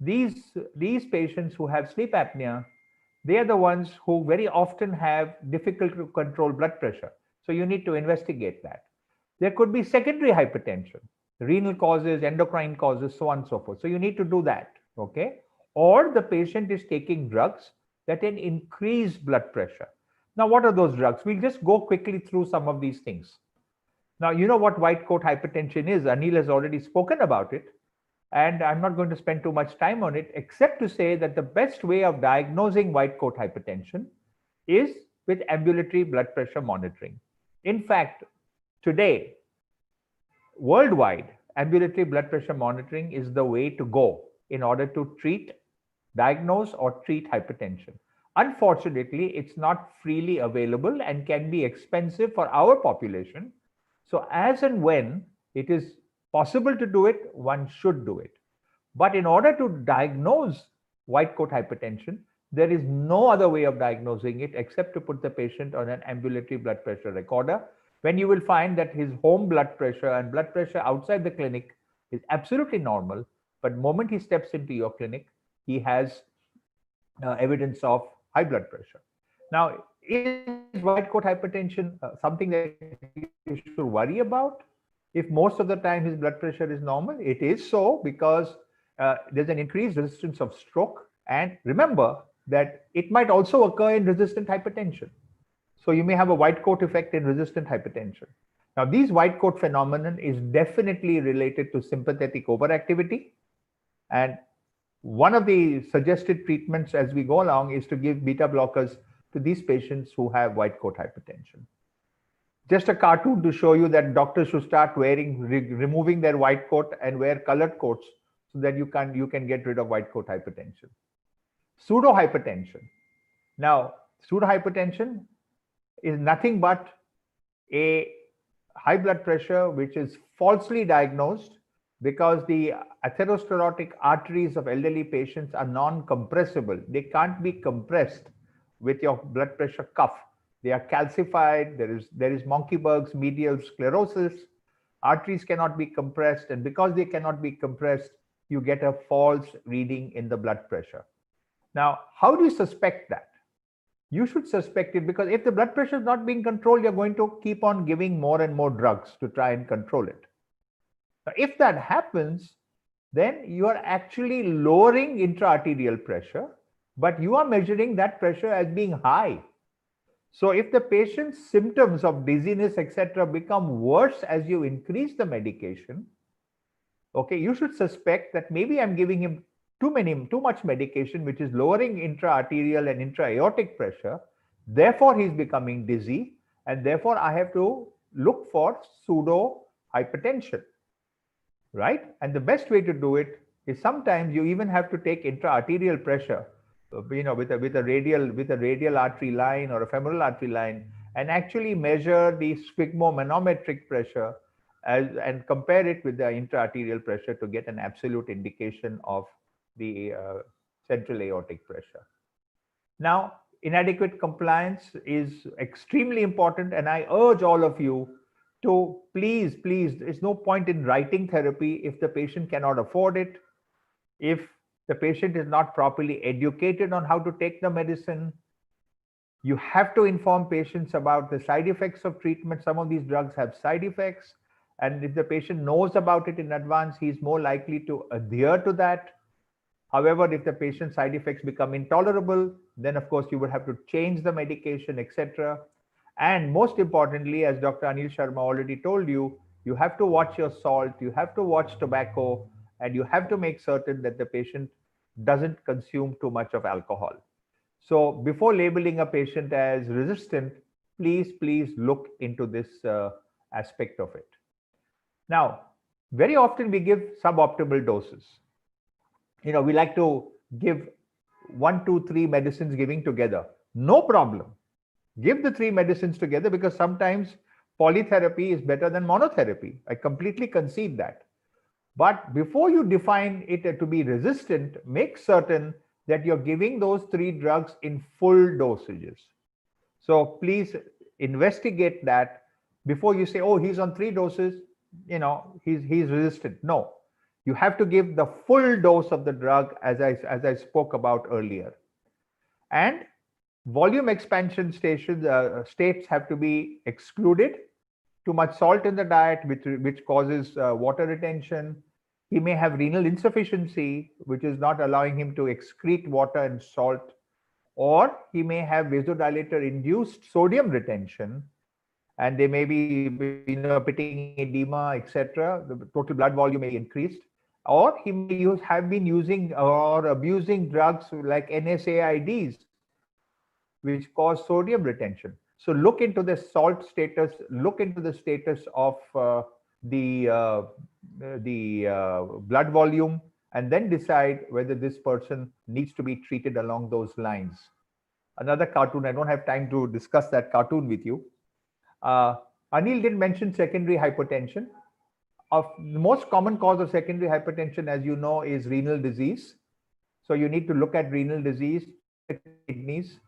These patients who have sleep apnea, they are the ones who very often have difficult to control blood pressure. So you need to investigate that. There could be secondary hypertension, renal causes, endocrine causes, so on and so forth. So you need to do that, okay? Or the patient is taking drugs that can increase blood pressure. Now, what are those drugs? We'll just go quickly through some of these things. Now, you know what white coat hypertension is. Anil has already spoken about it. And I'm not going to spend too much time on it, except to say that the best way of diagnosing white coat hypertension is with ambulatory blood pressure monitoring. In fact, today, worldwide, ambulatory blood pressure monitoring is the way to go in order to diagnose or treat hypertension. Unfortunately, it's not freely available and can be expensive for our population. So as and when it is possible to do it, one should do it. But in order to diagnose white coat hypertension, there is no other way of diagnosing it except to put the patient on an ambulatory blood pressure recorder, when you will find that his home blood pressure and blood pressure outside the clinic is absolutely normal. But the moment he steps into your clinic, he has evidence of high blood pressure. Now, is white coat hypertension something that you should worry about? If most of the time his blood pressure is normal, it is so because there's an increased resistance of stroke. And remember that it might also occur in resistant hypertension. So you may have a white coat effect in resistant hypertension. Now, these white coat phenomenon is definitely related to sympathetic overactivity. And one of the suggested treatments as we go along is to give beta blockers to these patients who have white coat hypertension. Just a cartoon to show you that doctors should start removing their white coat and wear colored coats so that you can get rid of white coat hypertension. Pseudo hypertension. Now, pseudo hypertension is nothing but a high blood pressure which is falsely diagnosed because the atherosclerotic arteries of elderly patients are non-compressible. They can't be compressed with your blood pressure cuff. They are calcified. There is Monckeberg's medial sclerosis. Arteries cannot be compressed, and because they cannot be compressed, you get a false reading in the blood pressure. Now, how do you suspect that? You should suspect it because if the blood pressure is not being controlled, you're going to keep on giving more and more drugs to try and control it. Now, if that happens, then you are actually lowering intraarterial pressure, but you are measuring that pressure as being high. So if the patient's symptoms of dizziness, etc., become worse as you increase the medication, okay, you should suspect that maybe I'm giving him too much medication, which is lowering intraarterial and intra-aortic pressure. Therefore, he's becoming dizzy, and therefore I have to look for pseudo hypertension, right? And the best way to do it is sometimes you even have to take intra-arterial pressure, with a radial artery line or a femoral artery line, and actually measure the sphygmomanometric pressure and compare it with the intra-arterial pressure to get an absolute indication of the central aortic pressure. Now, inadequate compliance is extremely important, and I urge all of you to please, there's no point in writing therapy if the patient cannot afford it, if the patient is not properly educated on how to take the medicine. You have to inform patients about the side effects of treatment. Some of these drugs have side effects, and if the patient knows about it in advance, he's more likely to adhere to that. However, if the patient's side effects become intolerable, then of course you would have to change the medication, etc. And most importantly, as Dr. Anil Sharma already told you, you have to watch your salt, you have to watch tobacco, and you have to make certain that the patient doesn't consume too much of alcohol. So before labeling a patient as resistant, please look into this aspect of it. Now, very often we give suboptimal doses. We like to give 1, 2, 3 medicines giving together. No problem. Give the 3 medicines together, because sometimes polytherapy is better than monotherapy. I completely concede that. But before you define it to be resistant, make certain that you're giving those 3 drugs in full dosages. So please investigate that before you say, oh, he's on 3 doses, he's resistant. No, you have to give the full dose of the drug, as I spoke about earlier. And volume expansion states have to be excluded. Too much salt in the diet, which causes water retention. He may have renal insufficiency, which is not allowing him to excrete water and salt. Or he may have vasodilator-induced sodium retention, and they may be pitting edema, etc. The total blood volume may be increased. Or he may have been using or abusing drugs like NSAIDs, which cause sodium retention. So look into the salt status, look into the status of the blood volume, and then decide whether this person needs to be treated along those lines. Another cartoon, I don't have time to discuss that cartoon with you. Anil did mention secondary hypertension. The most common cause of secondary hypertension, as you know, is renal disease. So you need to look at renal disease, kidneys.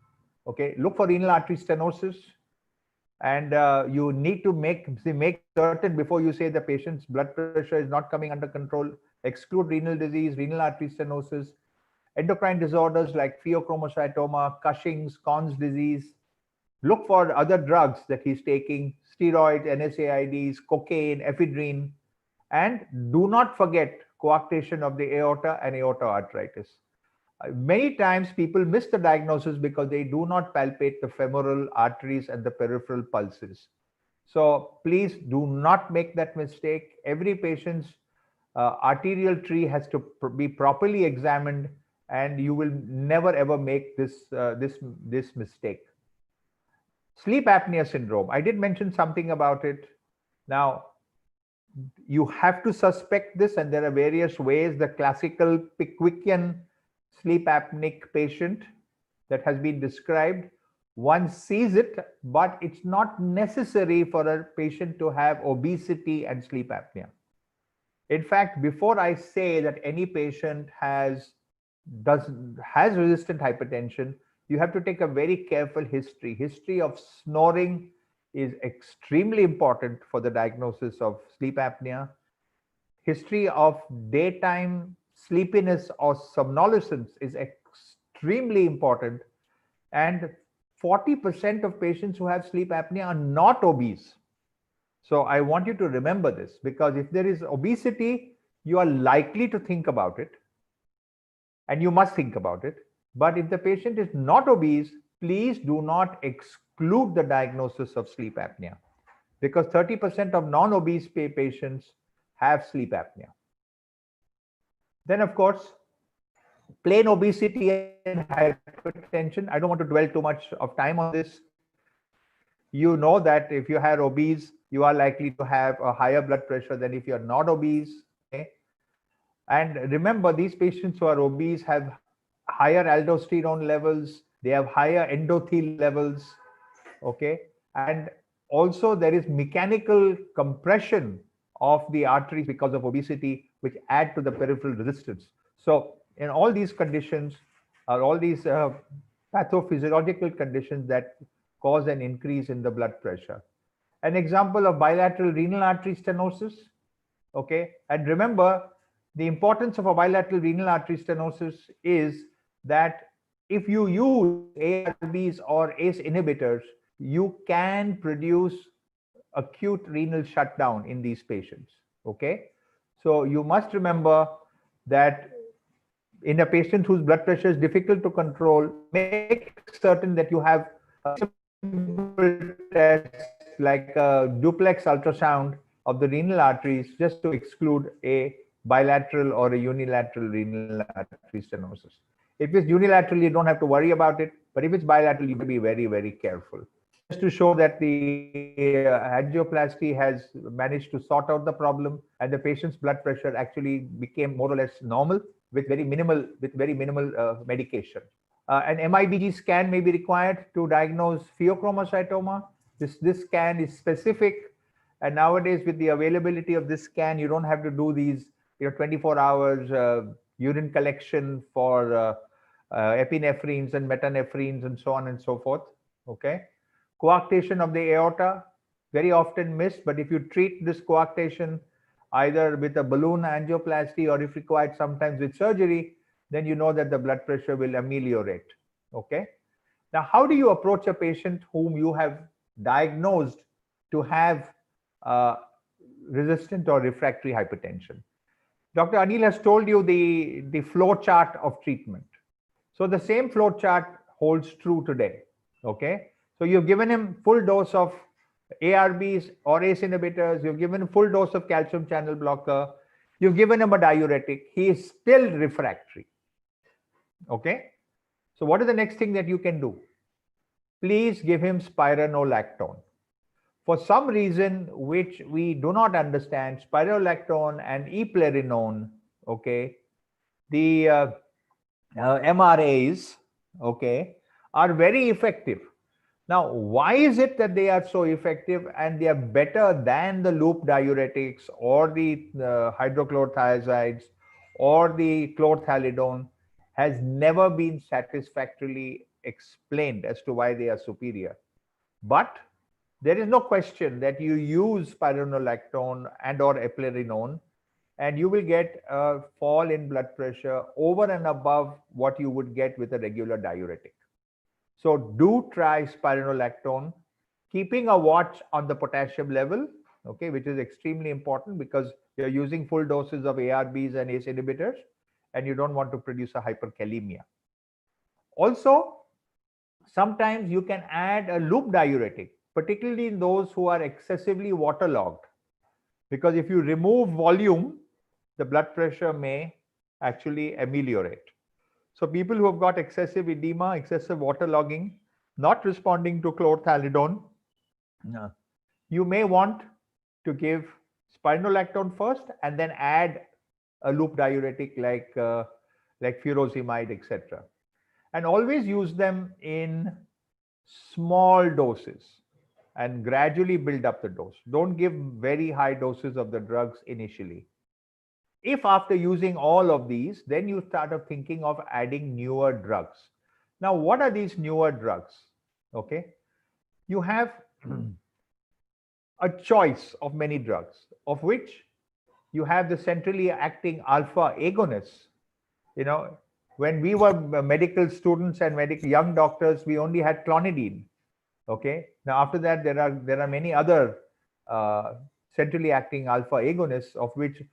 Okay, look for renal artery stenosis, and you need to make certain before you say the patient's blood pressure is not coming under control. Exclude renal disease, renal artery stenosis, endocrine disorders like pheochromocytoma, Cushing's, Conn's disease. Look for other drugs that he's taking, steroids, NSAIDs, cocaine, ephedrine, and do not forget coarctation of the aorta and aorta arteritis. Many times people miss the diagnosis because they do not palpate the femoral arteries and the peripheral pulses. So please do not make that mistake. Every patient's arterial tree has to be properly examined, and you will never ever make this mistake. Sleep apnea syndrome. I did mention something about it. Now, you have to suspect this, and there are various ways. The classical Pickwickian sleep apneic patient that has been described, one sees it, but it's not necessary for a patient to have obesity and sleep apnea. In fact, before I say that any patient has resistant hypertension, you have to take a very careful history. History of snoring is extremely important for the diagnosis of sleep apnea. History of daytime sleepiness or somnolence is extremely important. And 40% of patients who have sleep apnea are not obese. So I want you to remember this, because if there is obesity, you are likely to think about it, and you must think about it. But if the patient is not obese, please do not exclude the diagnosis of sleep apnea, because 30% of non-obese patients have sleep apnea. Then, of course, plain obesity and hypertension. I don't want to dwell too much of time on this. You know that if you are obese, you are likely to have a higher blood pressure than if you're not obese. Okay? And remember, these patients who are obese have higher aldosterone levels, they have higher endothelial levels. Okay? And also there is mechanical compression of the arteries because of obesity, which add to the peripheral resistance. So in all these conditions, are all these pathophysiological conditions that cause an increase in the blood pressure. An example of bilateral renal artery stenosis. Okay, and remember, the importance of a bilateral renal artery stenosis is that if you use ARBs or ACE inhibitors, you can produce acute renal shutdown in these patients. Okay, so you must remember that in a patient whose blood pressure is difficult to control, make certain that you have a simple test like a duplex ultrasound of the renal arteries, just to exclude a bilateral or a unilateral renal artery stenosis. If it's unilateral, you don't have to worry about it. But if it's bilateral, you have to be very, very careful. Just to show that the angioplasty has managed to sort out the problem, and the patient's blood pressure actually became more or less normal with very minimal medication. An MIBG scan may be required to diagnose pheochromocytoma. This scan is specific, and nowadays with the availability of this scan, you don't have to do these 24 hours urine collection for epinephrines and metanephrines and so on and so forth. Okay, coarctation of the aorta, very often missed, but if you treat this coarctation either with a balloon angioplasty or if required sometimes with surgery, then you know that the blood pressure will ameliorate. Okay, now how do you approach a patient whom you have diagnosed to have resistant or refractory hypertension? Dr. Anil has told you the flow chart of treatment. So the same flow chart holds true today. Okay, so you've given him full dose of ARBs or ACE inhibitors, you've given him full dose of calcium channel blocker, you've given him a diuretic, he is still refractory. Okay, so what is the next thing that you can do? Please give him spironolactone. For some reason which we do not understand, spironolactone and eplerenone, okay, the MRAs, okay, are very effective. Now, why is it that they are so effective and they are better than the loop diuretics or the hydrochlorothiazides or the chlorthalidone has never been satisfactorily explained as to why they are superior. But there is no question that you use spironolactone and or eplerenone and you will get a fall in blood pressure over and above what you would get with a regular diuretic. So do try spironolactone, keeping a watch on the potassium level, okay, which is extremely important because you're using full doses of ARBs and ACE inhibitors, and you don't want to produce a hyperkalemia. Also, sometimes you can add a loop diuretic, particularly in those who are excessively waterlogged, because if you remove volume, the blood pressure may actually ameliorate. So people who have got excessive edema, excessive waterlogging, not responding to chlorthalidone, you may want to give spironolactone first and then add a loop diuretic like furosemide, etc. And always use them in small doses and gradually build up the dose. Don't give very high doses of the drugs initially. If after using all of these, then you start thinking of adding newer drugs. Now, what are these newer drugs? Okay, you have a choice of many drugs, of which you have the centrally acting alpha agonists. You know, when we were medical students and young doctors, we only had clonidine. Okay, now after that, there are many other centrally acting alpha agonists, of which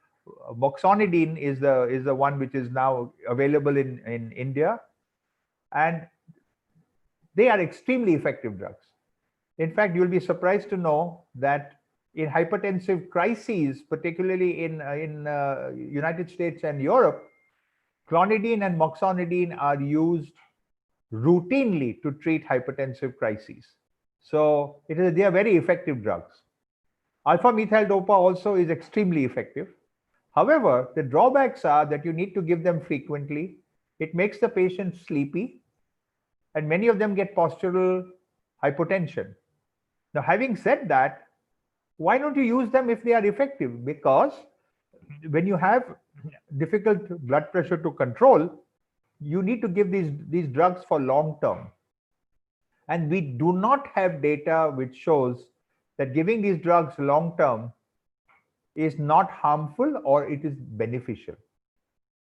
moxonidine is the one which is now available in India, and they are extremely effective drugs. In fact, you'll be surprised to know that in hypertensive crises, particularly in United States and Europe, clonidine and moxonidine are used routinely to treat hypertensive crises. So they are very effective drugs. Alpha methyl dopa also is extremely effective. However, the drawbacks are that you need to give them frequently. It makes the patient sleepy, and many of them get postural hypotension. Now, having said that, why don't you use them if they are effective? Because when you have difficult blood pressure to control, you need to give these drugs for long term. And we do not have data which shows that giving these drugs long term is not harmful or it is beneficial.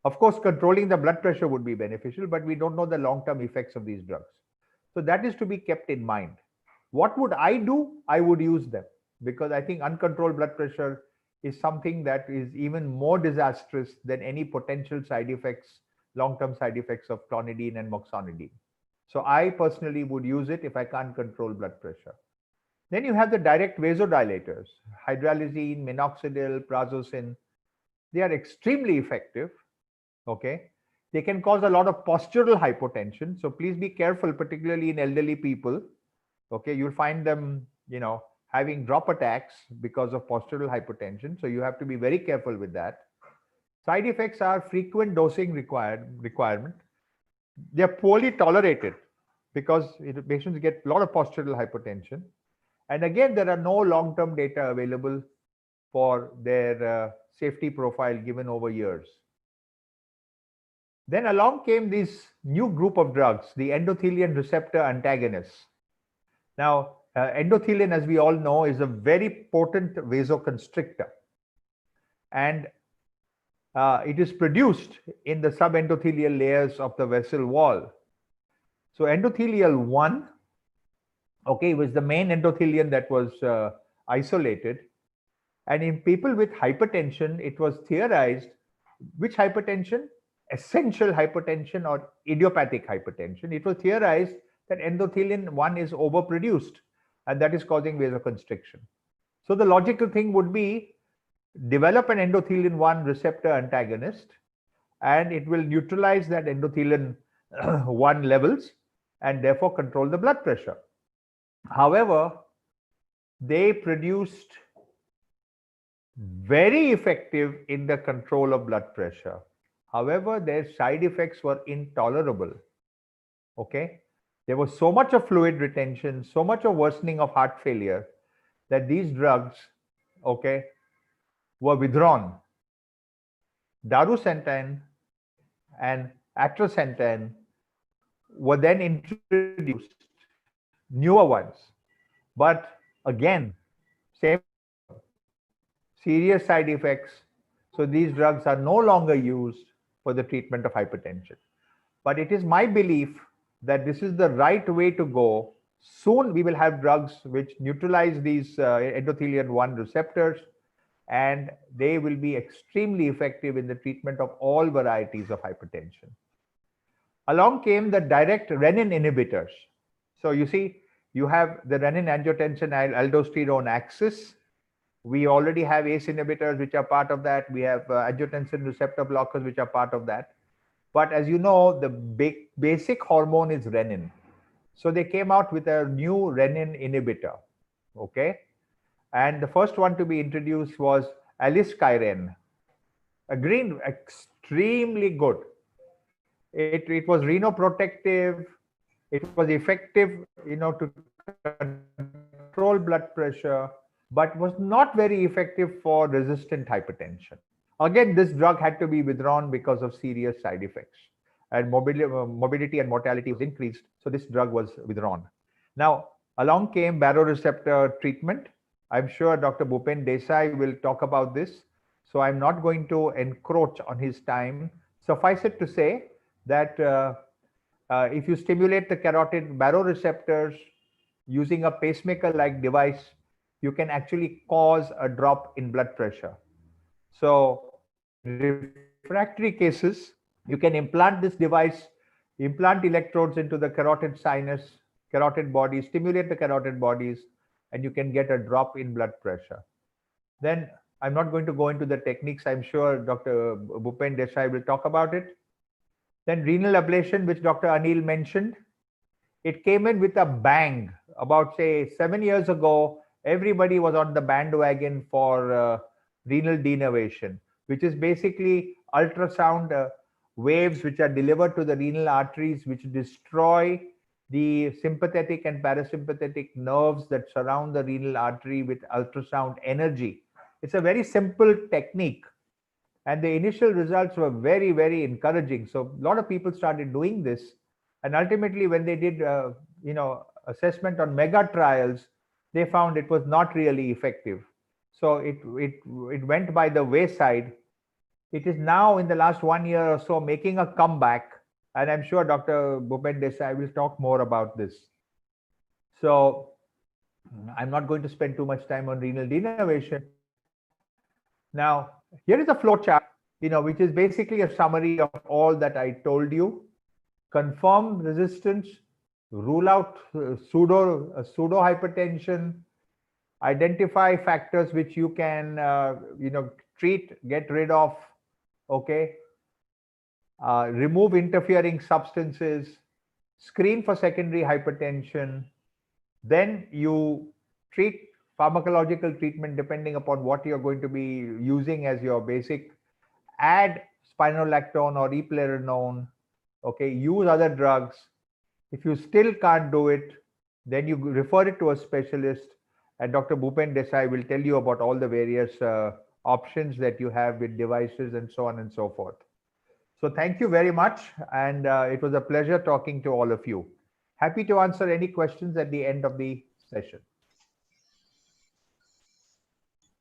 Of course, controlling the blood pressure would be beneficial, but we don't know the long-term effects of these drugs. So that is to be kept in mind. What would I do? I would use them, because I think uncontrolled blood pressure is something that is even more disastrous than any potential side effects, long-term side effects of clonidine and moxonidine. So I personally would use it if I can't control blood pressure. Then you have the direct vasodilators, hydralazine, minoxidil, prazosin. They are extremely effective. Okay, They can cause a lot of postural hypotension. So please be careful, particularly in elderly people. Okay, you'll find them, having drop attacks because of postural hypotension. So you have to be very careful with that. Side effects are frequent dosing requirement. They are poorly tolerated because patients get a lot of postural hypertension. And again, there are no long-term data available for their safety profile given over years. Then along came this new group of drugs, the endothelin receptor antagonists. Now, endothelin, as we all know, is a very potent vasoconstrictor. And it is produced in the subendothelial layers of the vessel wall. So endothelial 1, okay, was the main endothelium that was isolated. And in people with hypertension, it was theorized, which hypertension? Essential hypertension or idiopathic hypertension. It was theorized that endothelin 1 is overproduced, and that is causing vasoconstriction. So the logical thing would be develop an endothelin 1 receptor antagonist, and it will neutralize that endothelin 1 levels and therefore control the blood pressure. However, they produced very effective in the control of blood pressure. However, their side effects were intolerable. Okay, there was so much of fluid retention, so much of worsening of heart failure that these drugs, okay, were withdrawn. Darusentan and atrasentan were then introduced, newer ones, but again, same serious side effects. So these drugs are no longer used for the treatment of hypertension. But it is my belief that this is the right way to go. Soon we will have drugs which neutralize these endothelin 1 receptors, and they will be extremely effective in the treatment of all varieties of hypertension. Along came the direct renin inhibitors. So you see, you have the renin-angiotensin aldosterone axis. We already have ACE inhibitors, which are part of that. We have angiotensin receptor blockers, which are part of that. But as you know, the basic hormone is renin. So they came out with a new renin inhibitor. Okay. And the first one to be introduced was aliskiren. Again, extremely good. It was renoprotective. It was effective, to control blood pressure, but was not very effective for resistant hypertension. Again, this drug had to be withdrawn because of serious side effects, and morbidity and mortality was increased. So this drug was withdrawn. Now, along came baroreceptor treatment. I'm sure Dr. Bhupen Desai will talk about this. So I'm not going to encroach on his time. Suffice it to say that if you stimulate the carotid baroreceptors using a pacemaker-like device, you can actually cause a drop in blood pressure. So refractory cases, you can implant this device, implant electrodes into the carotid sinus, carotid body, stimulate the carotid bodies, and you can get a drop in blood pressure. Then I'm not going to go into the techniques. I'm sure Dr. Bhupen Desai will talk about it. Then renal ablation, which Dr. Anil mentioned, it came in with a bang. About, say, 7 years ago, everybody was on the bandwagon for renal denervation, which is basically ultrasound waves which are delivered to the renal arteries, which destroy the sympathetic and parasympathetic nerves that surround the renal artery with ultrasound energy. It's a very simple technique. And the initial results were very, very encouraging. So a lot of people started doing this. And ultimately, when they did, assessment on mega trials, they found it was not really effective. So it went by the wayside. It is now, in the last 1 year or so, making a comeback. And I'm sure Dr. Bhupen Desai will talk more about this. So I'm not going to spend too much time on renal denervation. Now, here is a flow chart, which is basically a summary of all that I told you. Confirm resistance, rule out pseudo hypertension, identify factors which you can, treat, get rid of. Okay. remove interfering substances, screen for secondary hypertension, then you treat pharmacological treatment depending upon what you're going to be using as your basic, add spironolactone or eplerenone, okay, use other drugs. If you still can't do it, then you refer it to a specialist, and Dr. Bhupen Desai will tell you about all the various options that you have with devices and so on and so forth. So thank you very much, and it was a pleasure talking to all of you. Happy to answer any questions at the end of the session.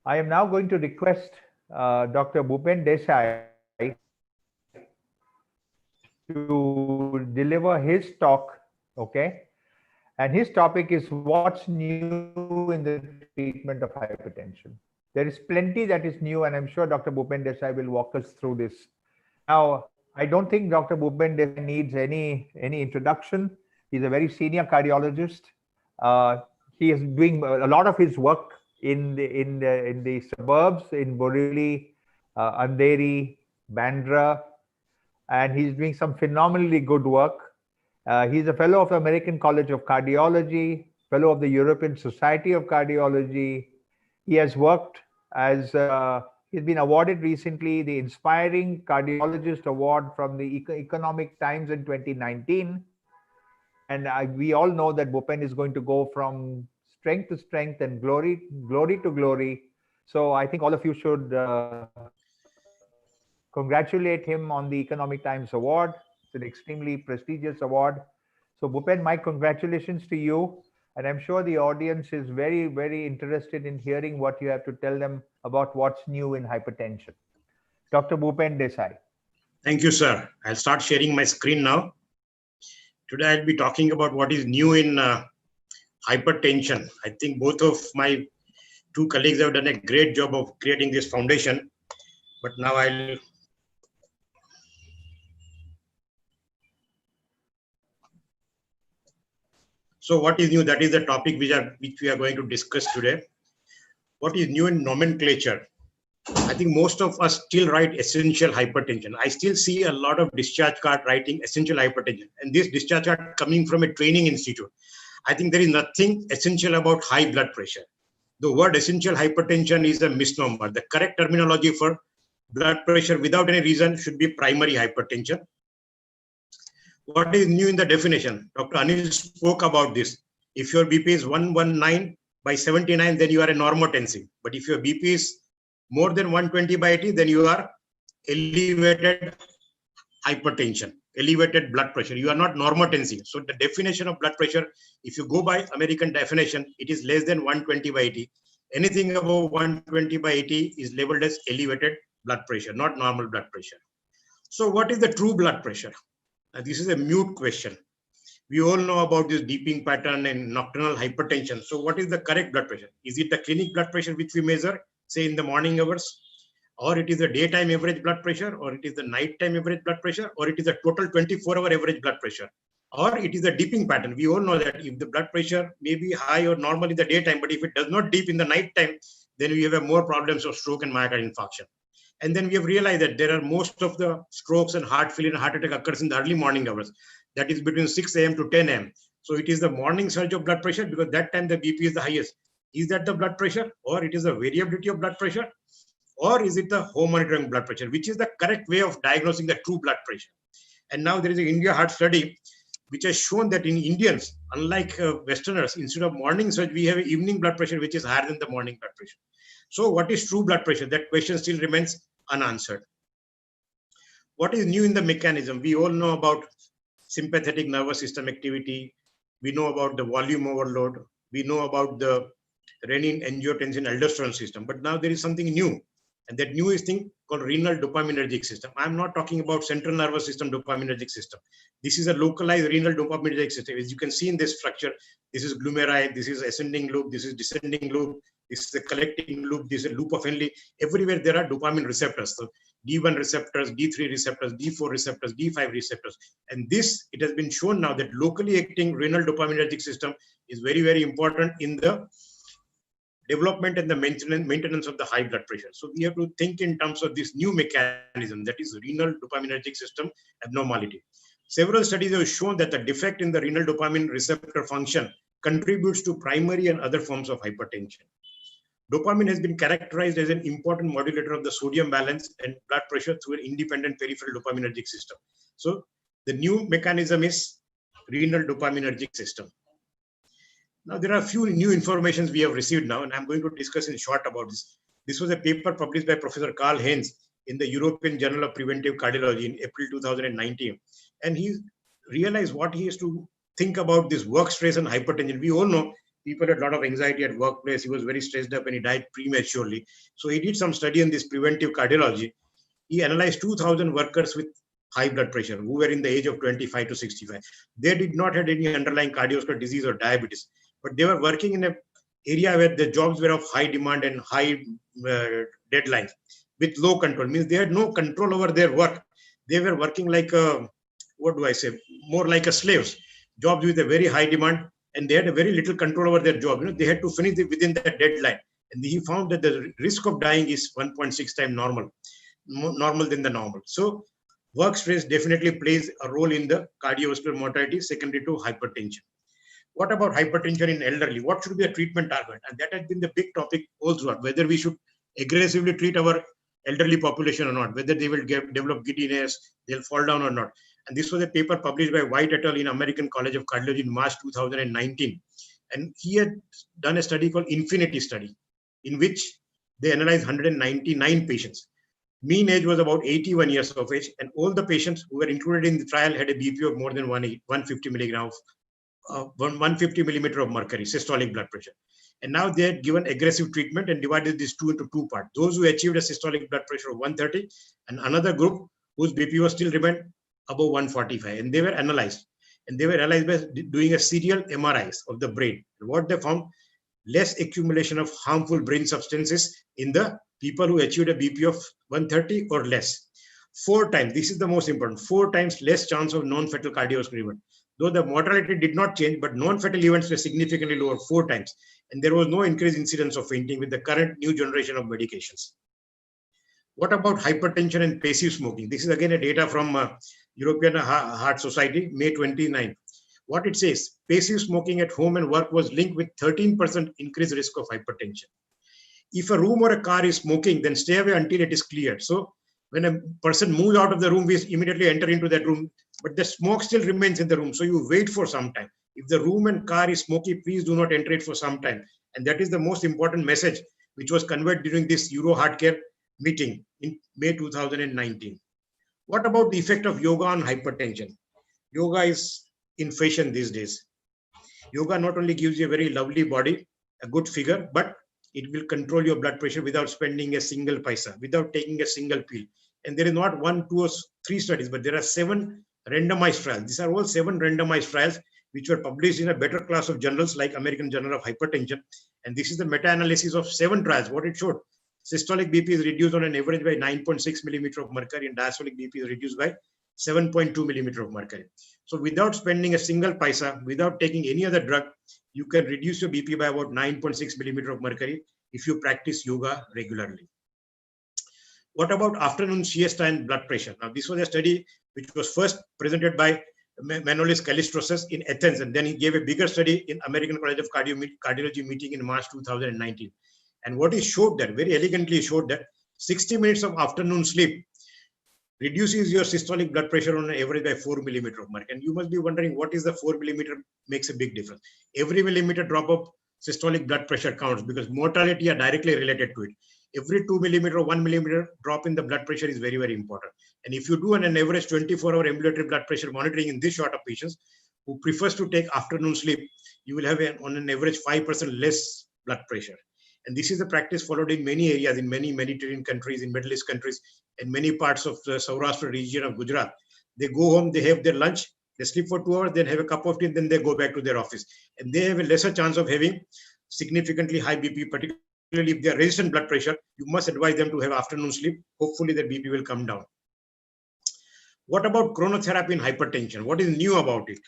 I am now going to request Dr. Bhupen Desai to deliver his talk, okay? And his topic is what's new in the treatment of hypertension. There is plenty that is new, and I'm sure Dr. Bhupen Desai will walk us through this. Now, I don't think Dr. Bhupen Desai needs any introduction. He's a very senior cardiologist. He is doing a lot of his work in the suburbs in Borivali, Andheri, Bandra, and he's doing some phenomenally good work. He's a fellow of the American College of Cardiology, fellow of the European Society of Cardiology. He has worked as, he's been awarded recently the Inspiring Cardiologist Award from the Economic Times in 2019. And we all know that Bhupen is going to go from strength to strength and glory to glory. So I think all of you should congratulate him on the Economic Times Award. It's an extremely prestigious award. So Bhupen, my congratulations to you. And I'm sure the audience is very, very interested in hearing what you have to tell them about what's new in hypertension. Dr. Bhupen Desai. Thank you, sir. I'll start sharing my screen now. Today I'll be talking about what is new in hypertension. I think both of my two colleagues have done a great job of creating this foundation. But now I'll So what is new? That is the topic which we are going to discuss today. What is new in nomenclature? I think most of us still write essential hypertension. I still see a lot of discharge card writing essential hypertension, and this discharge card coming from a training institute. I think there is nothing essential about high blood pressure. The word essential hypertension is a misnomer. The correct terminology for blood pressure without any reason should be primary hypertension. What is new in the definition? Dr. Anil spoke about this. If your BP is 119/79, then you are a normotensive. But if your BP is more than 120/80, then you are elevated hypertension, elevated blood pressure. You are not normotensive. So the definition of blood pressure, if you go by American definition, it is less than 120/80. Anything above 120/80 is labeled as elevated blood pressure, not normal blood pressure. So what is the true blood pressure? This is a mute question. We all know about this deeping pattern and nocturnal hypertension. So what is the correct blood pressure? Is it the clinic blood pressure which we measure, say in the morning hours, or it is the daytime average blood pressure, or it is the nighttime average blood pressure, or it is the total 24-hour average blood pressure, or it is a dipping pattern? We all know that if the blood pressure may be high or normal in the daytime, but if it does not dip in the nighttime, then we have more problems of stroke and myocardial infarction. And then we have realized that there are most of the strokes and heart failure and heart attack occurs in the early morning hours. That is between 6 a.m. to 10 a.m. So it is the morning surge of blood pressure because that time the BP is the highest. Is that the blood pressure, or it is the variability of blood pressure, or is it the home monitoring blood pressure, which is the correct way of diagnosing the true blood pressure? And now there is an India heart study which has shown that in Indians, unlike Westerners, instead of morning surge, we have an evening blood pressure which is higher than the morning blood pressure. So what is true blood pressure? That question still remains unanswered. What is new in the mechanism? We all know about sympathetic nervous system activity. We know about the volume overload. We know about the renin, angiotensin, aldosterone system. But now there is something new. And that new is thing called renal dopaminergic system. I'm not talking about central nervous system dopaminergic system. This is a localized renal dopaminergic system. As you can see in this structure, this is glomeruli, this is ascending loop, this is descending loop, this is a collecting loop, this is a loop of Henle. Everywhere there are dopamine receptors. So D1 receptors, D3 receptors, D4 receptors, D5 receptors. And this, it has been shown now that locally acting renal dopaminergic system is very, very important in the development and the maintenance of the high blood pressure. So we have to think in terms of this new mechanism, that is renal dopaminergic system abnormality. Several studies have shown that the defect in the renal dopamine receptor function contributes to primary and other forms of hypertension. Dopamine has been characterized as an important modulator of the sodium balance and blood pressure through an independent peripheral dopaminergic system. So the new mechanism is renal dopaminergic system. Now, there are a few new informations we have received now, and I'm going to discuss in short about this. This was a paper published by Professor Karl Heinz in the European Journal of Preventive Cardiology in April 2019. And he realized what he has to think about this work stress and hypertension. We all know people had a lot of anxiety at workplace. He was very stressed up and he died prematurely. So he did some study in this preventive cardiology. He analyzed 2,000 workers with high blood pressure who were in the age of 25 to 65. They did not have any underlying cardiovascular disease or diabetes, but they were working in an area where the jobs were of high demand and high deadlines with low control. Means they had no control over their work. They were working like a, what do I say, more like a slaves. Jobs with a very high demand, and they had a very little control over their job. They had to finish it within that deadline. And he found that the risk of dying is 1.6 times normal than the normal. So work stress definitely plays a role in the cardiovascular mortality secondary to hypertension. What about hypertension in elderly? What should be a treatment target? And that has been the big topic all throughout, whether we should aggressively treat our elderly population or not, whether they will develop giddiness, they'll fall down or not. And this was a paper published by White et al. In American College of Cardiology in March 2019. And he had done a study called Infinity study, in which they analyzed 199 patients. Mean age was about 81 years of age, and all the patients who were included in the trial had a BP of more than 150 milligrams, 150 millimeter of mercury, systolic blood pressure. And now they had given aggressive treatment and divided these two into two parts. Those who achieved a systolic blood pressure of 130, and another group whose BP was still remained above 145. And they were analyzed. And they were analyzed by doing a serial MRIs of the brain. And what they found, less accumulation of harmful brain substances in the people who achieved a BP of 130 or less. 4 times, this is the most important, 4 times less chance of non-fatal cardiovascular event. Though the mortality did not change, but non-fatal events were significantly lower, 4 times. And there was no increased incidence of fainting with the current new generation of medications. What about hypertension and passive smoking? This is again a data from European Heart Society, May 29. What it says, passive smoking at home and work was linked with 13% increased risk of hypertension. If a room or a car is smoking, then stay away until it is cleared. So when a person moves out of the room, we immediately enter into that room, but the smoke still remains in the room. So you wait for some time. If the room and car is smoky, please do not enter it for some time. And that is the most important message which was conveyed during this Euro Heart Care meeting in May 2019. What about the effect of yoga on hypertension? Yoga is in fashion these days. Yoga not only gives you a very lovely body, a good figure, but it will control your blood pressure without spending a single paisa, without taking a single pill. And there is not 1, 2, or 3 studies, but there are 7 randomized trials. These are all 7 randomized trials which were published in a better class of journals like American Journal of Hypertension. And this is the meta-analysis of 7 trials. What it showed, systolic BP is reduced on an average by 9.6 millimeter of mercury, and diastolic BP is reduced by 7.2 millimeter of mercury. So without spending a single paisa, without taking any other drug, you can reduce your BP by about 9.6 millimeter of mercury if you practice yoga regularly. What about afternoon siesta and blood pressure? Now, this was a study which was first presented by Manolis Kallistrosas in Athens, and then he gave a bigger study in American College of Cardiology meeting in March 2019. And what he showed that, very elegantly showed that 60 minutes of afternoon sleep reduces your systolic blood pressure on an average by 4 millimeter of mercury. And you must be wondering, what is the 4 millimeter makes a big difference? Every millimeter drop of systolic blood pressure counts because mortality are directly related to it. Every 2 millimeter or 1 millimeter drop in the blood pressure is very, very important. And if you do an average 24-hour ambulatory blood pressure monitoring in this sort of patients who prefers to take afternoon sleep, you will have on an average 5% less blood pressure. And this is a practice followed in many areas, in many Mediterranean countries, in Medalist countries, and many parts of the Saurashtra region of Gujarat. They go home, they have their lunch, they sleep for 2 hours, then have a cup of tea, and then they go back to their office. And they have a lesser chance of having significantly high BP, particularly if they are resistant blood pressure. You must advise them to have afternoon sleep. Hopefully their BP will come down. What about chronotherapy in hypertension? What is new about it?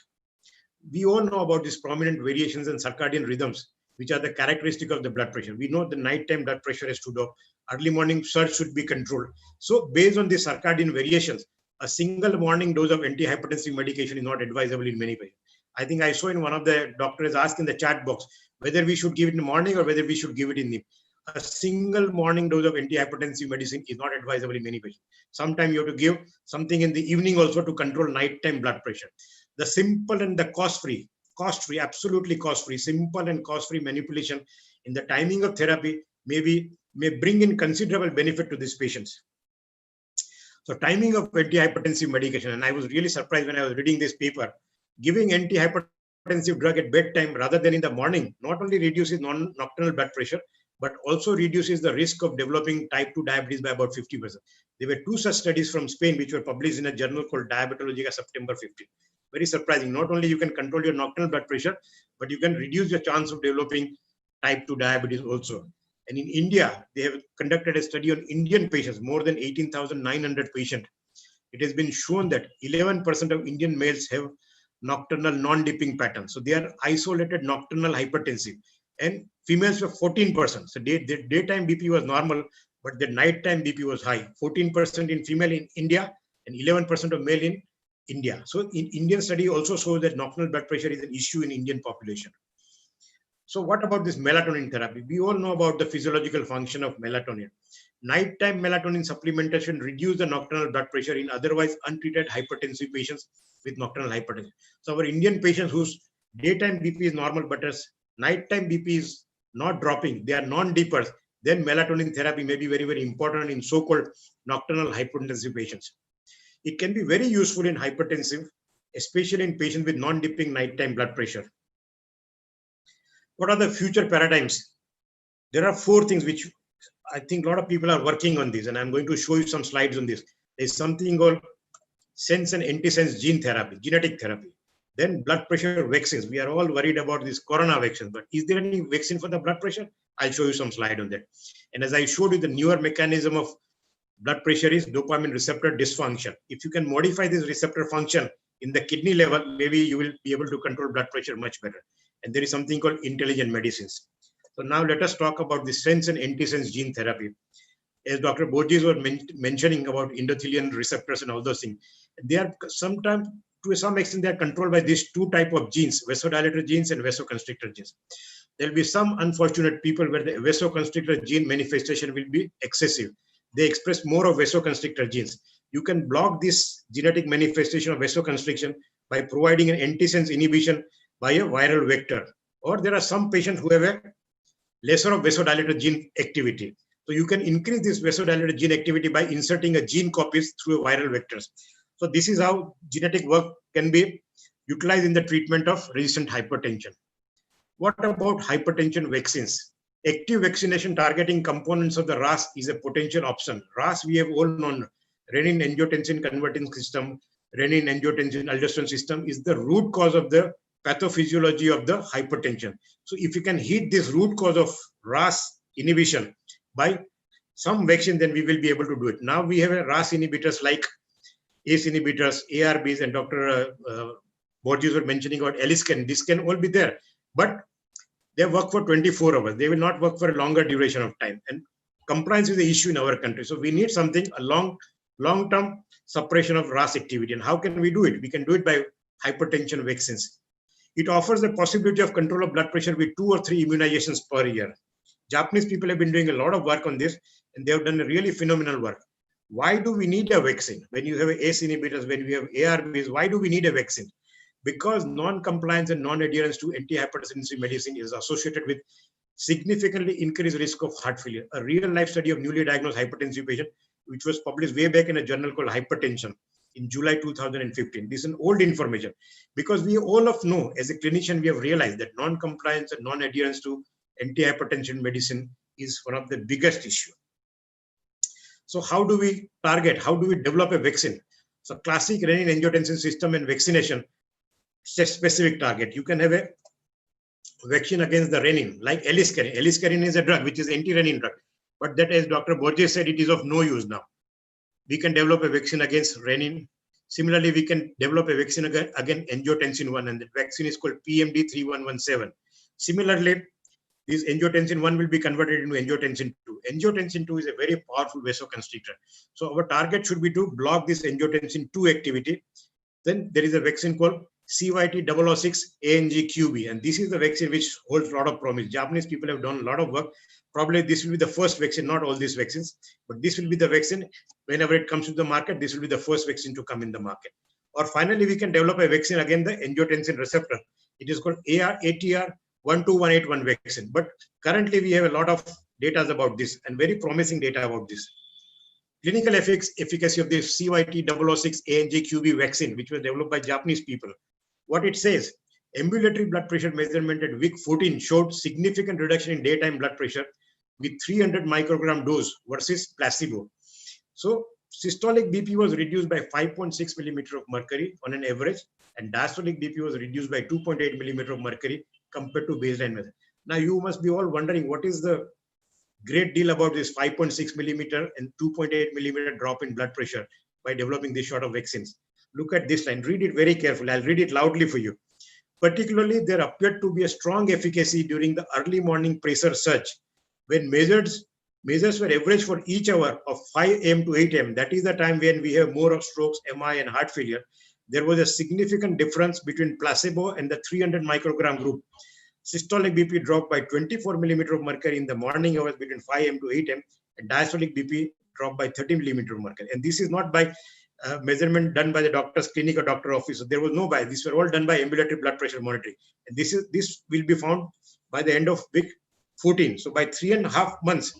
We all know about these prominent variations in circadian rhythms which are the characteristic of the blood pressure. We know the nighttime blood pressure has to drop. Early morning surge should be controlled. So based on the circadian variations, a single morning dose of antihypertensive medication is not advisable in many patients. I think I saw in one of the doctors asked in the chat box whether we should give it in the morning or whether we should give it in the a single morning dose of antihypertensive medicine is not advisable in many patients. Sometimes you have to give something in the evening also to control nighttime blood pressure. The simple and the cost-free, absolutely cost-free, simple and cost-free manipulation in the timing of therapy may bring in considerable benefit to these patients. So timing of antihypertensive medication, and I was really surprised when I was reading this paper, giving antihypertensive drug at bedtime rather than in the morning not only reduces nocturnal blood pressure, but also reduces the risk of developing type 2 diabetes by about 50%. There were 2 such studies from Spain which were published in a journal called Diabetology September 15. Very surprising. Not only you can control your nocturnal blood pressure, but you can reduce your chance of developing type 2 diabetes also. And in India, they have conducted a study on Indian patients, more than 18,900 patients. It has been shown that 11% of Indian males have nocturnal non-dipping pattern. So they are isolated nocturnal hypertensive. And females were 14%. So the daytime BP was normal, but the nighttime BP was high. 14% in female in India and 11% of male in India. So in Indian study also shows that nocturnal blood pressure is an issue in Indian population. So what about this melatonin therapy? We all know about the physiological function of melatonin. Nighttime melatonin supplementation reduces the nocturnal blood pressure in otherwise untreated hypertensive patients with nocturnal hypertension. So our Indian patients whose daytime BP is normal, but as nighttime BP is not dropping, they are non-dippers, then melatonin therapy may be very, very important in so-called nocturnal hypertensive patients. It can be very useful in hypertensive, especially in patients with non-dipping nighttime blood pressure. What are the future paradigms? There are 4 things which I think a lot of people are working on this, and I'm going to show you some slides on this. There's something called sense and antisense gene therapy, genetic therapy. Then blood pressure vaccines. We are all worried about this corona vaccine, but is there any vaccine for the blood pressure? I'll show you some slide on that. And as I showed you, the newer mechanism of blood pressure is dopamine receptor dysfunction. If you can modify this receptor function in the kidney level, maybe you will be able to control blood pressure much better. And there is something called intelligent medicines. So now let us talk about the sense and antisense gene therapy. As Dr. Borges was mentioning about endothelial receptors and all those things, they are sometimes, to some extent, they are controlled by these 2 types of genes, vasodilator genes and vasoconstrictor genes. There will be some unfortunate people where the vasoconstrictor gene manifestation will be excessive. They express more of vasoconstrictor genes. You can block this genetic manifestation of vasoconstriction by providing an antisense inhibition by a viral vector. Or there are some patients who have a lesser of vasodilator gene activity. So you can increase this vasodilator gene activity by inserting a gene copies through viral vectors. So this is how genetic work can be utilized in the treatment of resistant hypertension. What about hypertension vaccines? Active vaccination targeting components of the RAS is a potential option. RAS, we have all known, renin-angiotensin converting system, renin-angiotensin-aldosterone system is the root cause of the pathophysiology of the hypertension. So if you can hit this root cause of RAS inhibition by some vaccine, then we will be able to do it. Now we have a RAS inhibitors like ACE inhibitors, ARBs, and Dr. Borges were mentioning about Eliscan. This can all be there, but they work for 24 hours. They will not work for a longer duration of time. And compliance is the issue in our country. So we need something, a long-term suppression of RAS activity. And how can we do it? We can do it by hypertension vaccines. It offers the possibility of control of blood pressure with 2 or 3 immunizations per year. Japanese people have been doing a lot of work on this, and they have done a really phenomenal work. Why do we need a vaccine? When you have ACE inhibitors, when we have ARBs, why do we need a vaccine? Because non-compliance and non-adherence to antihypertensive medicine is associated with significantly increased risk of heart failure. A real-life study of newly diagnosed hypertensive patient, which was published way back in a journal called Hypertension in July 2015. This is an old information because we all know as a clinician, we have realized that non-compliance and non-adherence to antihypertension medicine is one of the biggest issues. So how do we target? How do we develop a vaccine? So classic renin-angiotensin system and vaccination set specific target. You can have a vaccine against the renin, like Eliscarin. Eliscarin is a drug which is anti-renin drug, but that, as Dr. Borges said, it is of no use now. We can develop a vaccine against renin. Similarly, we can develop a vaccine against angiotensin 1, and the vaccine is called PMD 3117. Similarly, this angiotensin 1 will be converted into angiotensin 2. Angiotensin 2 is a very powerful vasoconstrictor. So our target should be to block this angiotensin 2 activity. Then there is a vaccine called CYT006 ANG-QB, and this is the vaccine which holds a lot of promise. Japanese people have done a lot of work. Probably this will be the first vaccine, not all these vaccines, but this will be the vaccine. Whenever it comes to the market, this will be the first vaccine to come in the market. Or finally, we can develop a vaccine against the angiotensin receptor. It is called ATR12181 vaccine. But currently, we have a lot of data about this and very promising data about this. Clinical efficacy of this CYT006 ANG-QB vaccine, which was developed by Japanese people. What it says, ambulatory blood pressure measurement at week 14 showed significant reduction in daytime blood pressure with 300 microgram dose versus placebo. So systolic BP was reduced by 5.6 millimeter of mercury on an average, and diastolic BP was reduced by 2.8 millimeter of mercury compared to baseline method. Now you must be all wondering what is the great deal about this 5.6 millimeter and 2.8 millimeter drop in blood pressure by developing this sort of vaccines. Look at this line, read it very carefully. I'll read it loudly for you. Particularly, there appeared to be a strong efficacy during the early morning pressure surge when measures were averaged for each hour of 5 a.m. to 8 a.m. That is the time when we have more of strokes, MI, and heart failure. There was a significant difference between placebo and the 300 microgram group. Systolic BP dropped by 24 millimeter of mercury in the morning hours between 5 a.m. to 8 a.m. and diastolic BP dropped by 30 millimeter of mercury. And this is not by measurement done by the doctor's clinic or doctor office. So there was no bias. These were all done by ambulatory blood pressure monitoring. And this will be found by the end of week 14. So by 3.5 months,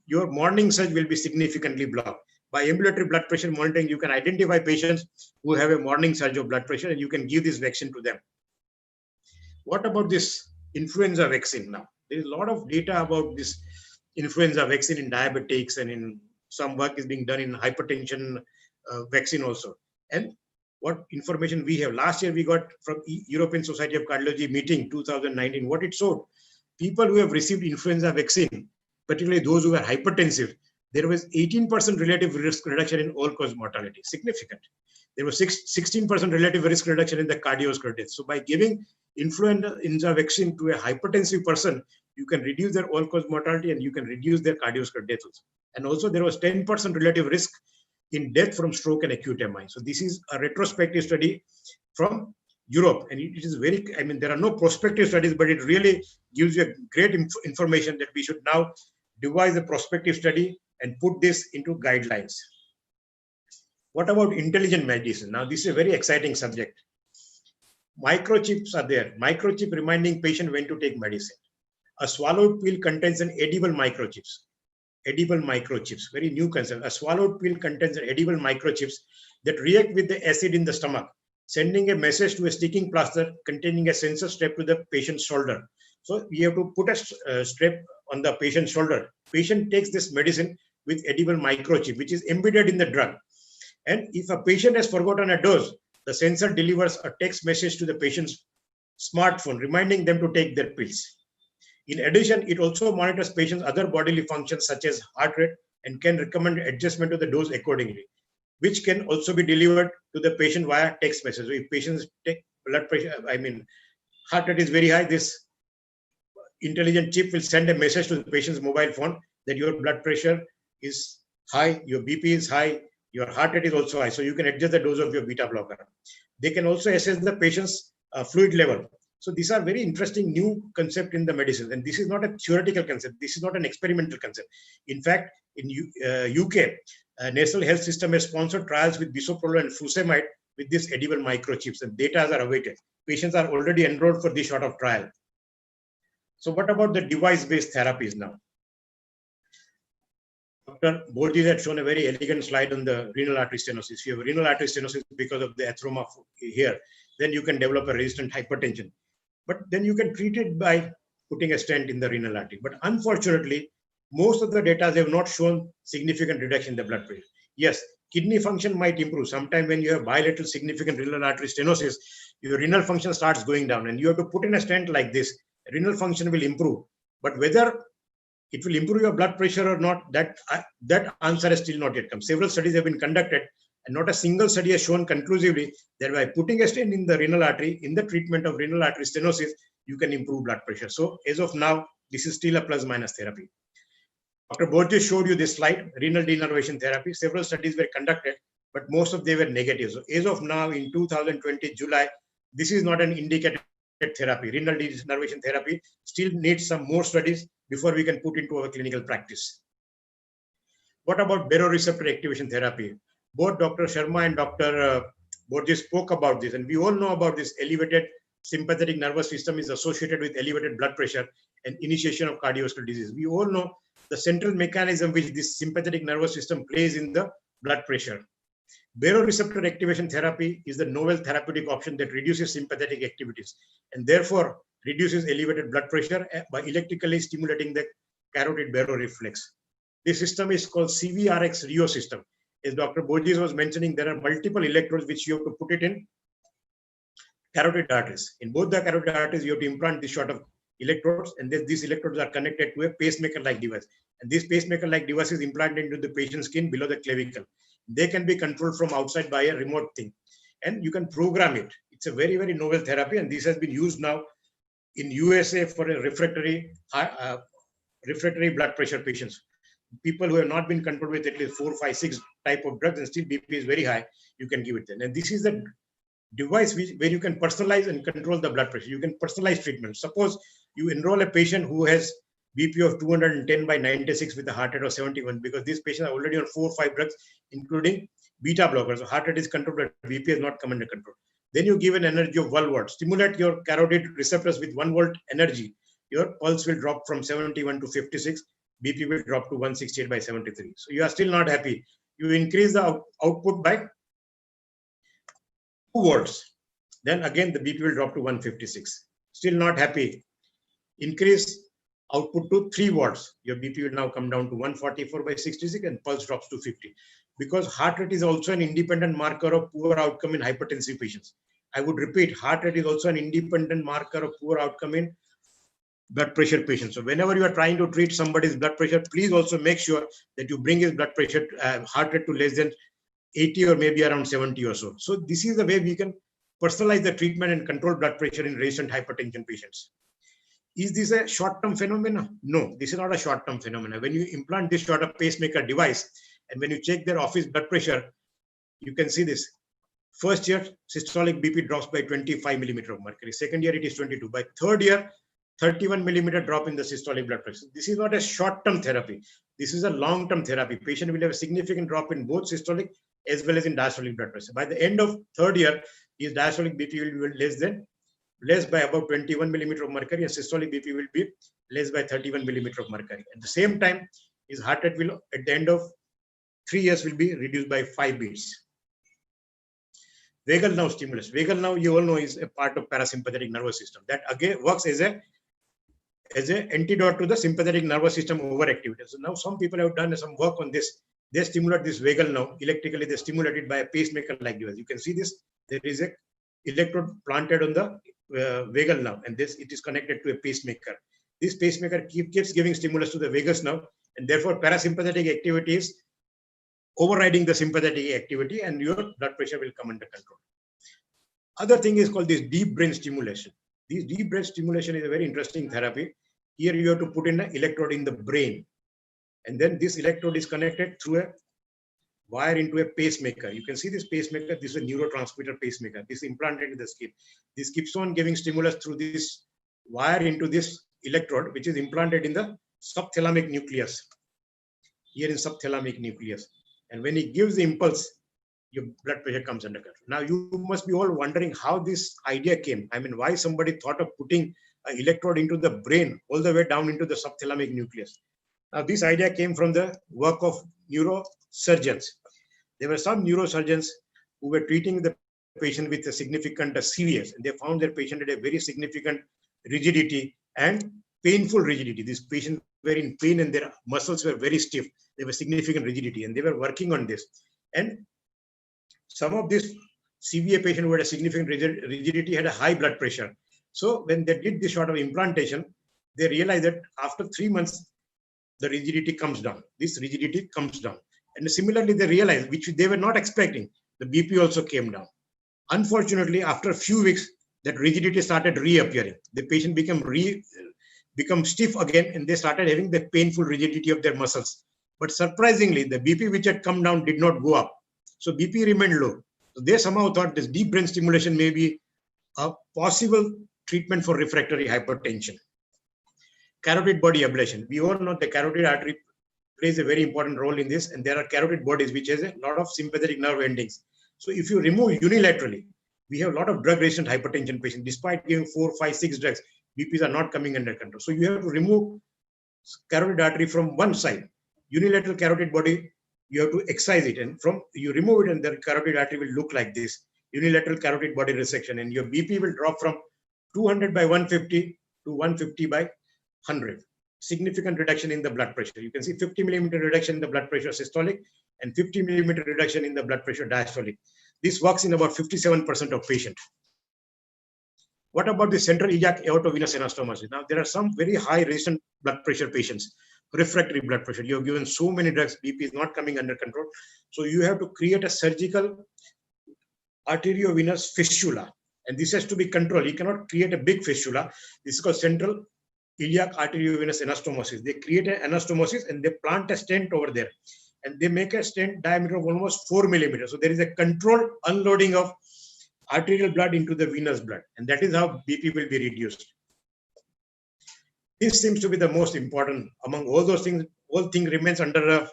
your morning surge will be significantly blocked. By ambulatory blood pressure monitoring, you can identify patients who have a morning surge of blood pressure, and you can give this vaccine to them. What about this influenza vaccine now? There is a lot of data about this influenza vaccine in diabetics, and in some work is being done in hypertension vaccine also. And what information we have, last year we got from European Society of Cardiology meeting 2019, what it showed, people who have received influenza vaccine, particularly those who are hypertensive, there was 18% relative risk reduction in all-cause mortality, significant. There was 16% relative risk reduction in the cardiovascular death. So by giving influenza vaccine to a hypertensive person, you can reduce their all-cause mortality and you can reduce their cardiovascular death also. And also there was 10% relative risk in death from stroke and acute MI. So this is a retrospective study from Europe, and it is very, I mean, there are no prospective studies, but it really gives you a great information that we should now devise a prospective study and put this into guidelines. What about intelligent medicine? Now, this is a very exciting subject. Microchips are there. Microchip reminding patient when to take medicine. A swallowed pill contains an edible microchips. Edible microchips, very new concept. A swallowed pill contains edible microchips that react with the acid in the stomach, sending a message to a sticking plaster containing a sensor strap to the patient's shoulder. So we have to put a strap on the patient's shoulder. Patient takes this medicine with edible microchip, which is embedded in the drug. And if a patient has forgotten a dose, the sensor delivers a text message to the patient's smartphone, reminding them to take their pills. In addition, it also monitors patients' other bodily functions such as heart rate and can recommend adjustment to the dose accordingly, which can also be delivered to the patient via text message. So if patients take blood pressure, heart rate is very high, this intelligent chip will send a message to the patient's mobile phone that your blood pressure is high, your BP is high, your heart rate is also high. So you can adjust the dose of your beta blocker. They can also assess the patient's fluid level. So these are very interesting new concept in the medicine. And this is not a theoretical concept. This is not an experimental concept. In fact, in UK, National Health System has sponsored trials with bisoprolol and furosemide with these edible microchips, and data are awaited. Patients are already enrolled for this sort of trial. So what about the device-based therapies now? Dr. Borges had shown a very elegant slide on the renal artery stenosis. If you have renal artery stenosis because of the atheroma here, then you can develop a resistant hypertension. But then you can treat it by putting a stent in the renal artery. But unfortunately, most of the data have not shown significant reduction in the blood pressure. Yes, kidney function might improve. Sometime when you have bilateral significant renal artery stenosis, your renal function starts going down, and you have to put in a stent like this. Renal function will improve. But whether it will improve your blood pressure or not, that answer has still not yet come. Several studies have been conducted, and not a single study has shown conclusively that by putting a stent in the renal artery, in the treatment of renal artery stenosis, you can improve blood pressure. So as of now, this is still a plus minus therapy. Dr. Borges showed you this slide, renal denervation therapy. Several studies were conducted, but most of them were negative. So as of now, in 2020, July, this is not an indicated therapy. Renal denervation therapy still needs some more studies before we can put into our clinical practice. What about baroreceptor activation therapy? Both Dr. Sharma and Dr. Borges spoke about this, and we all know about this. Elevated sympathetic nervous system is associated with elevated blood pressure and initiation of cardiovascular disease. We all know the central mechanism which this sympathetic nervous system plays in the blood pressure. Baroreceptor activation therapy is the novel therapeutic option that reduces sympathetic activities and therefore reduces elevated blood pressure by electrically stimulating the carotid baroreflex. This system is called CVRX Rio system. As Dr. Borges was mentioning, there are multiple electrodes which you have to put it in carotid arteries. In both the carotid arteries, you have to implant this sort of electrodes, and then these electrodes are connected to a pacemaker-like device. And this pacemaker-like device is implanted into the patient's skin below the clavicle. They can be controlled from outside by a remote thing, and you can program it. It's a very, very novel therapy, and this has been used now in USA for a refractory blood pressure patients. People who have not been controlled with at least 4, 5, 6 type of drugs and still BP is very high, you can give it then. And this is the device where you can personalize and control the blood pressure. You can personalize treatment. Suppose you enroll a patient who has BP of 210/96 with a heart rate of 71, because this patient are already on 4 or 5 drugs, including beta blockers. So heart rate is controlled, but BP has not come under control. Then you give an energy of 1 volt. Stimulate your carotid receptors with 1 volt energy. Your pulse will drop from 71 to 56. BP will drop to 168/73. So you are still not happy. You increase the output by 2 volts. Then again, the BP will drop to 156. Still not happy. Increase output to 3 watts. Your BP will now come down to 144/66 and pulse drops to 50. Because heart rate is also an independent marker of poor outcome in hypertensive patients. I would repeat, heart rate is also an independent marker of poor outcome in blood pressure patients. So whenever you are trying to treat somebody's blood pressure, please also make sure that you bring his blood pressure, heart rate to less than 80 or maybe around 70 or so. So this is the way we can personalize the treatment and control blood pressure in resistant hypertension patients. Is this a short-term phenomenon? No, this is not a short-term phenomenon. When you implant this sort of pacemaker device and when you check their office blood pressure, you can see this. First year, systolic BP drops by 25 millimeter of mercury. Second year, it is 22. By third year, 31 millimeter drop in the systolic blood pressure. This is not a short-term therapy. This is a long-term therapy. Patient will have a significant drop in both systolic as well as in diastolic blood pressure. By the end of third year, his diastolic BP will be less by about 21 millimeter of mercury, and systolic BP will be less by 31 millimeter of mercury. At the same time, his heart rate will, at the end of 3 years, will be reduced by 5 beats. Vagal nerve stimulus. Vagal nerve, you all know, is a part of parasympathetic nervous system that again works as an antidote to the sympathetic nervous system overactivity. So now some people have done some work on this. They stimulate this vagal nerve electrically. They stimulate it by a pacemaker-like device. You can see this. There is a electrode planted on the vagal nerve, and it is connected to a pacemaker. This pacemaker keeps giving stimulus to the vagus nerve, and therefore parasympathetic activity is overriding the sympathetic activity, and your blood pressure will come under control. Other thing is called this deep brain stimulation. This deep brain stimulation is a very interesting therapy. Here you have to put in an electrode in the brain, and then this electrode is connected through a wire into a pacemaker. You can see this pacemaker. This is a neurotransmitter pacemaker. This is implanted in the skin. This keeps on giving stimulus through this wire into this electrode, which is implanted in the subthalamic nucleus. Here in subthalamic nucleus. And when it gives the impulse, your blood pressure comes under control. Now you must be all wondering how this idea came. I mean, why somebody thought of putting an electrode into the brain all the way down into the subthalamic nucleus. Now this idea came from the work of neurosurgeons. There were some neurosurgeons who were treating the patient with a significant CVS, and they found their patient had a very significant rigidity and painful rigidity. These patients were in pain and their muscles were very stiff. They were significant rigidity, and they were working on this. And some of these CVA patients who had a significant rigidity had a high blood pressure. So when they did this sort of implantation, they realized that after 3 months, the rigidity comes down. This rigidity comes down. And similarly, they realized, which they were not expecting, the BP also came down. Unfortunately, after a few weeks, that rigidity started reappearing. The patient became become stiff again, and they started having the painful rigidity of their muscles. But surprisingly, the BP which had come down did not go up. So BP remained low. So they somehow thought this deep brain stimulation may be a possible treatment for refractory hypertension. Carotid body ablation. We all know the carotid artery plays a very important role in this, and there are carotid bodies which has a lot of sympathetic nerve endings. So if you remove unilaterally, we have a lot of drug-resistant hypertension patients. Despite giving 4, 5, 6 drugs, BPs are not coming under control. So you have to remove carotid artery from one side. Unilateral carotid body, you have to excise it, and from you remove it, and the carotid artery will look like this. Unilateral carotid body resection, and your BP will drop from 200 by 150 to 150 by 100. Significant reduction in the blood pressure. You can see 50 millimeter reduction in the blood pressure systolic and 50 millimeter reduction in the blood pressure diastolic. This works in about 57% of patients. What about the central iliac aortovenous anastomosis? Now, there are some very high resistant blood pressure patients, refractory blood pressure. You have given so many drugs, BP is not coming under control. So you have to create a surgical arteriovenous fistula, and this has to be controlled. You cannot create a big fistula. This is called central iliac arteriovenous anastomosis. They create an anastomosis and they plant a stent over there, and they make a stent diameter of almost 4 millimeters. So there is a controlled unloading of arterial blood into the venous blood, and that is how BP will be reduced. This seems to be the most important among all those things. Whole thing remains under a,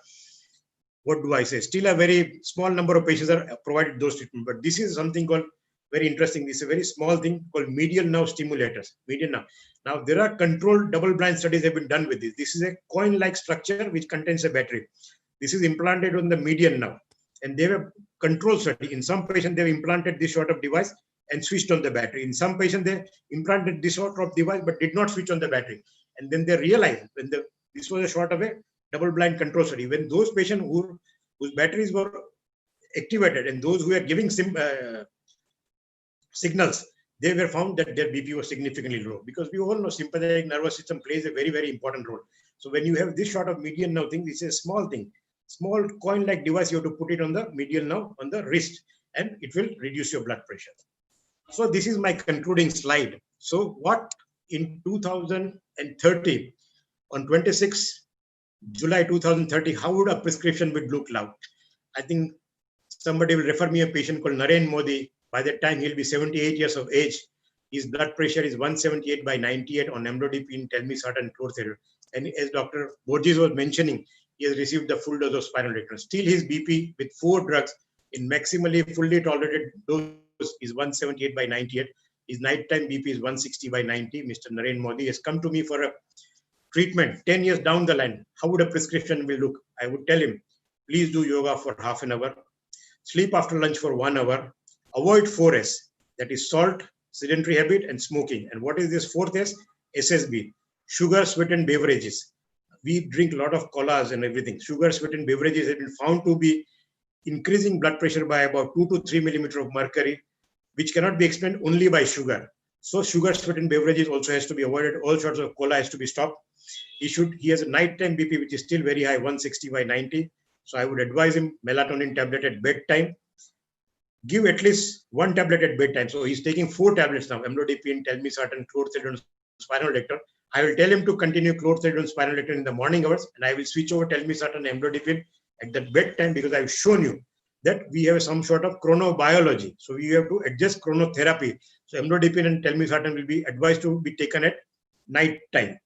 what do I say? Still a very small number of patients are provided those treatments, but this is something called very interesting. This is a very small thing called medial nerve stimulators. Medial nerve. Now there are controlled double-blind studies have been done with this. This is a coin-like structure which contains a battery. This is implanted on the median nerve, and they have a control study. In some patients, they have implanted this sort of device and switched on the battery. In some patients, they implanted this sort of device but did not switch on the battery. And then they realized when this was a sort of a double-blind control study. When those patients whose batteries were activated and those who were giving signals, they were found that their BP was significantly low, because we all know sympathetic nervous system plays a very, very important role. So when you have this sort of median nerve thing, this is a small thing, small coin-like device, you have to put it on the medial nerve on the wrist, and it will reduce your blood pressure. So this is my concluding slide. So what in 2030, on 26 July 2030, how would a prescription would look like? I think somebody will refer me a patient called Narendra Modi. By that time, he'll be 78 years of age. His blood pressure is 178 by 98 on amlodipine, telmisartan, chlorothiazide. And as Dr. Borges was mentioning, he has received the full dose of spironolactone. Still, his BP with 4 drugs in maximally fully tolerated dose is 178 by 98. His nighttime BP is 160 by 90. Mr. Narendra Modi has come to me for a treatment 10 years down the line. How would a prescription will look? I would tell him, please do yoga for half an hour, sleep after lunch for 1 hour, avoid 4S, that is salt, sedentary habit, and smoking. And what is this 4th S? SSB, sugar, sweetened beverages. We drink a lot of colas and everything. Sugar, sweetened beverages have been found to be increasing blood pressure by about 2 to 3 millimeter of mercury, which cannot be explained only by sugar. So sugar, sweetened beverages also has to be avoided. All sorts of cola has to be stopped. He has a nighttime BP, which is still very high, 160 by 90. So I would advise him melatonin tablet at bedtime. Give at least 1 tablet at bedtime. So he's taking 4 tablets now, amlodipine, telmisartan, chlorothiazide, spironolactone. I will tell him to continue chlorothiazide, spironolactone in the morning hours, and I will switch over telmisartan, amlodipine at the bedtime, because I've shown you that we have some sort of chronobiology. So we have to adjust chronotherapy. So amlodipine and telmisartan will be advised to be taken at night time.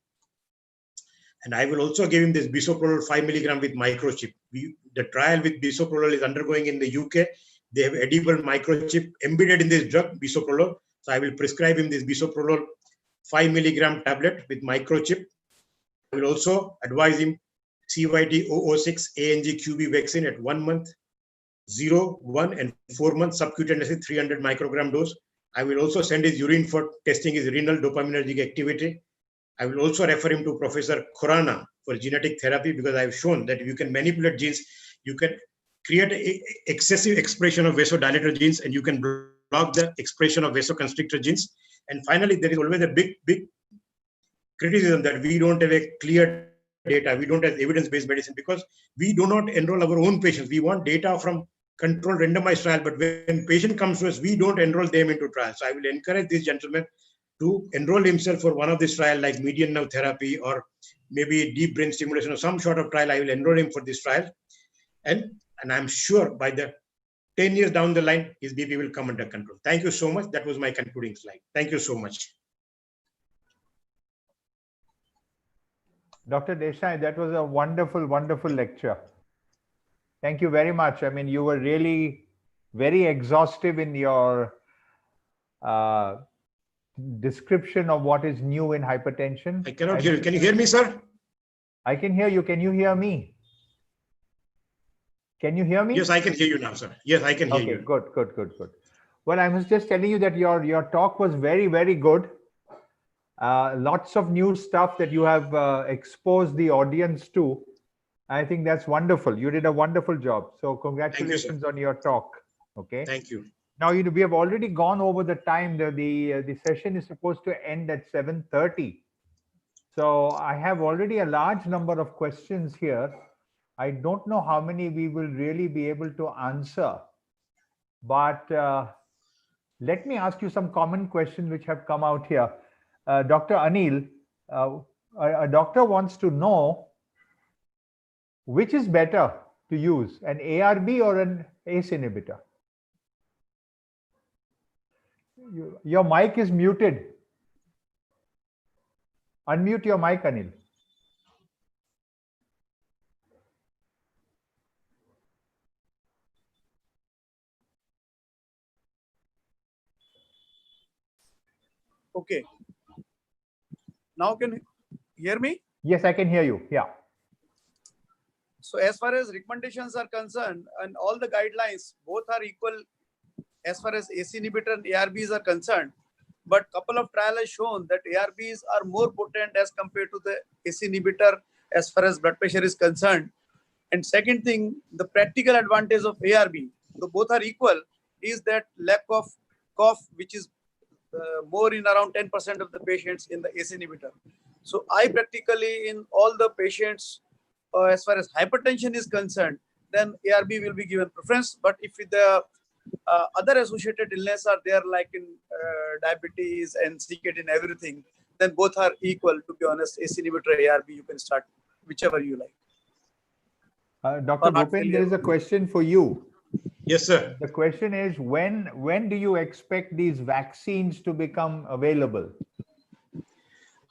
And I will also give him this bisoprolol 5 milligram with microchip. The trial with bisoprolol is undergoing in the UK. They have edible microchip embedded in this drug, bisoprolol. So I will prescribe him this bisoprolol 5 milligram tablet with microchip. I will also advise him CYT 006 ANG QB vaccine at 1 month, 0, 1, and 4 months subcutaneously 300 microgram dose. I will also send his urine for testing his renal dopaminergic activity. I will also refer him to Professor Khurana for genetic therapy, because I have shown that if you can manipulate genes, you can create excessive expression of vasodilator genes, and you can block the expression of vasoconstrictor genes. And finally, there is always a big criticism that we don't have a clear data. We don't have evidence-based medicine, because we do not enroll our own patients. We want data from controlled randomized trial, but when patient comes to us, we don't enroll them into trials. So I will encourage this gentleman to enroll himself for one of this trial like median nerve therapy or maybe deep brain stimulation or some sort of trial, I will enroll him for this trial. And I'm sure by the 10 years down the line, his BP will come under control. Thank you so much. That was my concluding slide. Thank you so much. Dr. Desai, that was a wonderful, wonderful lecture. Thank you very much. I mean, you were really very exhaustive in your description of what is new in hypertension. I cannot hear you. Can you hear me, sir? I can hear you. Can you hear me? Can you hear me? Yes, I can hear you now, sir. Yes, I can hear you. Okay, good, good, good, good. Well, I was just telling you that your talk was very, very good. Lots of new stuff that you have exposed the audience to. I think that's wonderful. You did a wonderful job. So congratulations on your talk. Okay. Thank you. Now, we have already gone over the time. The session is supposed to end at 7:30. So I have already a large number of questions here. I don't know how many we will really be able to answer, but let me ask you some common questions which have come out here. Dr. Anil, a doctor wants to know which is better to use, an ARB or an ACE inhibitor? Your mic is muted. Unmute your mic, Anil. Okay. Now can you hear me? Yes, I can hear you. Yeah. So as far as recommendations are concerned, and all the guidelines, both are equal as far as ACE inhibitor and ARBs are concerned. But couple of trials have shown that ARBs are more potent as compared to the ACE inhibitor as far as blood pressure is concerned. And second thing, the practical advantage of ARB, though both are equal, is that lack of cough, which is more in around 10% of the patients in the ACE inhibitor. So I practically in all the patients, as far as hypertension is concerned, then ARB will be given preference. But if the other associated illness are there, like in diabetes and CKD and everything, then both are equal. To be honest, ACE inhibitor, ARB, you can start whichever you like. Dr. Bhupen, there is a question for you. Yes, sir. The question is, when do you expect these vaccines to become available?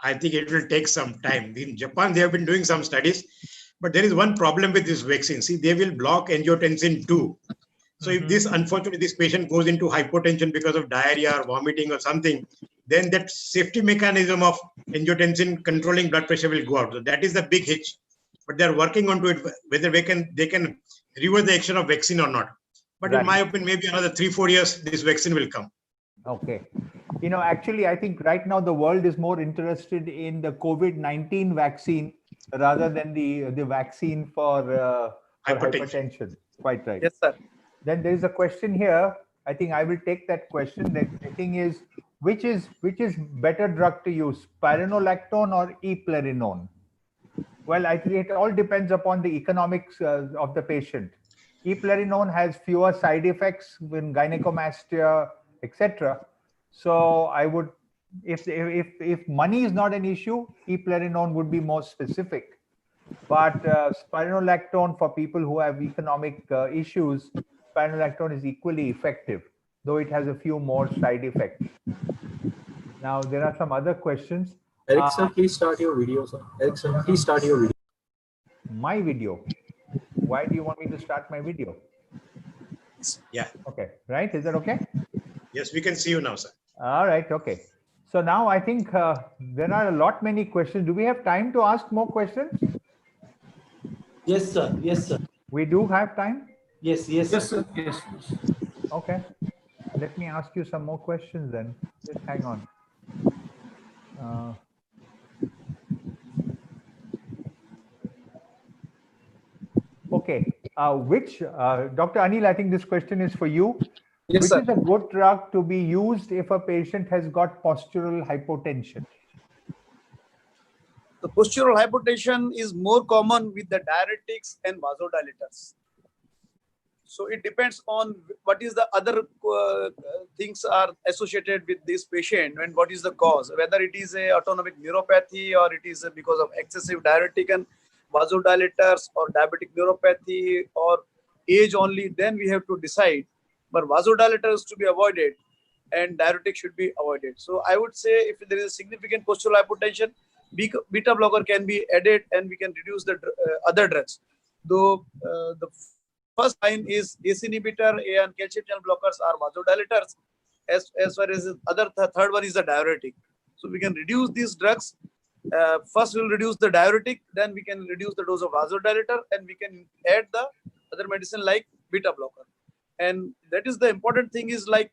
I think it will take some time. In Japan, they have been doing some studies, but there is one problem with this vaccine. See, they will block angiotensin 2. So if this, unfortunately, this patient goes into hypotension because of diarrhea or vomiting or something, then that safety mechanism of angiotensin controlling blood pressure will go out. So that is the big hitch. But they're working on to it, whether they can reverse the action of vaccine or not. But in my opinion, maybe another 3-4 years, this vaccine will come. Okay. Actually, I think right now the world is more interested in the COVID-19 vaccine rather than the vaccine for hypertension. Quite right. Yes, sir. Then there is a question here. I think I will take that question. The thing is, which is better drug to use, spironolactone or eplerenone? Well, I think it all depends upon the economics of the patient. Eplerenone has fewer side effects in gynecomastia, etc. So I would, if money is not an issue, eplerenone would be more specific. But spironolactone for people who have economic issues, spironolactone is equally effective, though it has a few more side effects. Now there are some other questions. Eric sir, please start your video, sir. Eric sir, please start your video. My video. Why do you want me to start my video? Yeah. Okay. Right. Is that okay? Yes, we can see you now, sir. All right. Okay. So now I think there are many questions. Do we have time to ask more questions? Yes, sir. Yes, sir. We do have time? Yes, yes, Yes, sir. sir. Yes. Okay. Let me ask you some more questions then. Just hang on. Okay. Dr. Anil, I think this question is for you. Yes, Which sir. is a good drug to be used if a patient has got postural hypotension? The postural hypertension is more common with the diuretics and vasodilators. So it depends on what is the other things are associated with this patient and what is the cause, whether it is a autonomic neuropathy or it is because of excessive diuretic and vasodilators or diabetic neuropathy or age only, then we have to decide. But vasodilators to be avoided and diuretic should be avoided. So I would say if there is a significant postural hypotension, beta blocker can be added and we can reduce the other drugs. Though the first line is ACE inhibitor and calcium channel blockers are vasodilators. As far as the third one is the diuretic. So we can reduce these drugs. First we'll reduce the diuretic, then we can reduce the dose of vasodilator, and we can add the other medicine like beta blocker. And that is the important thing is like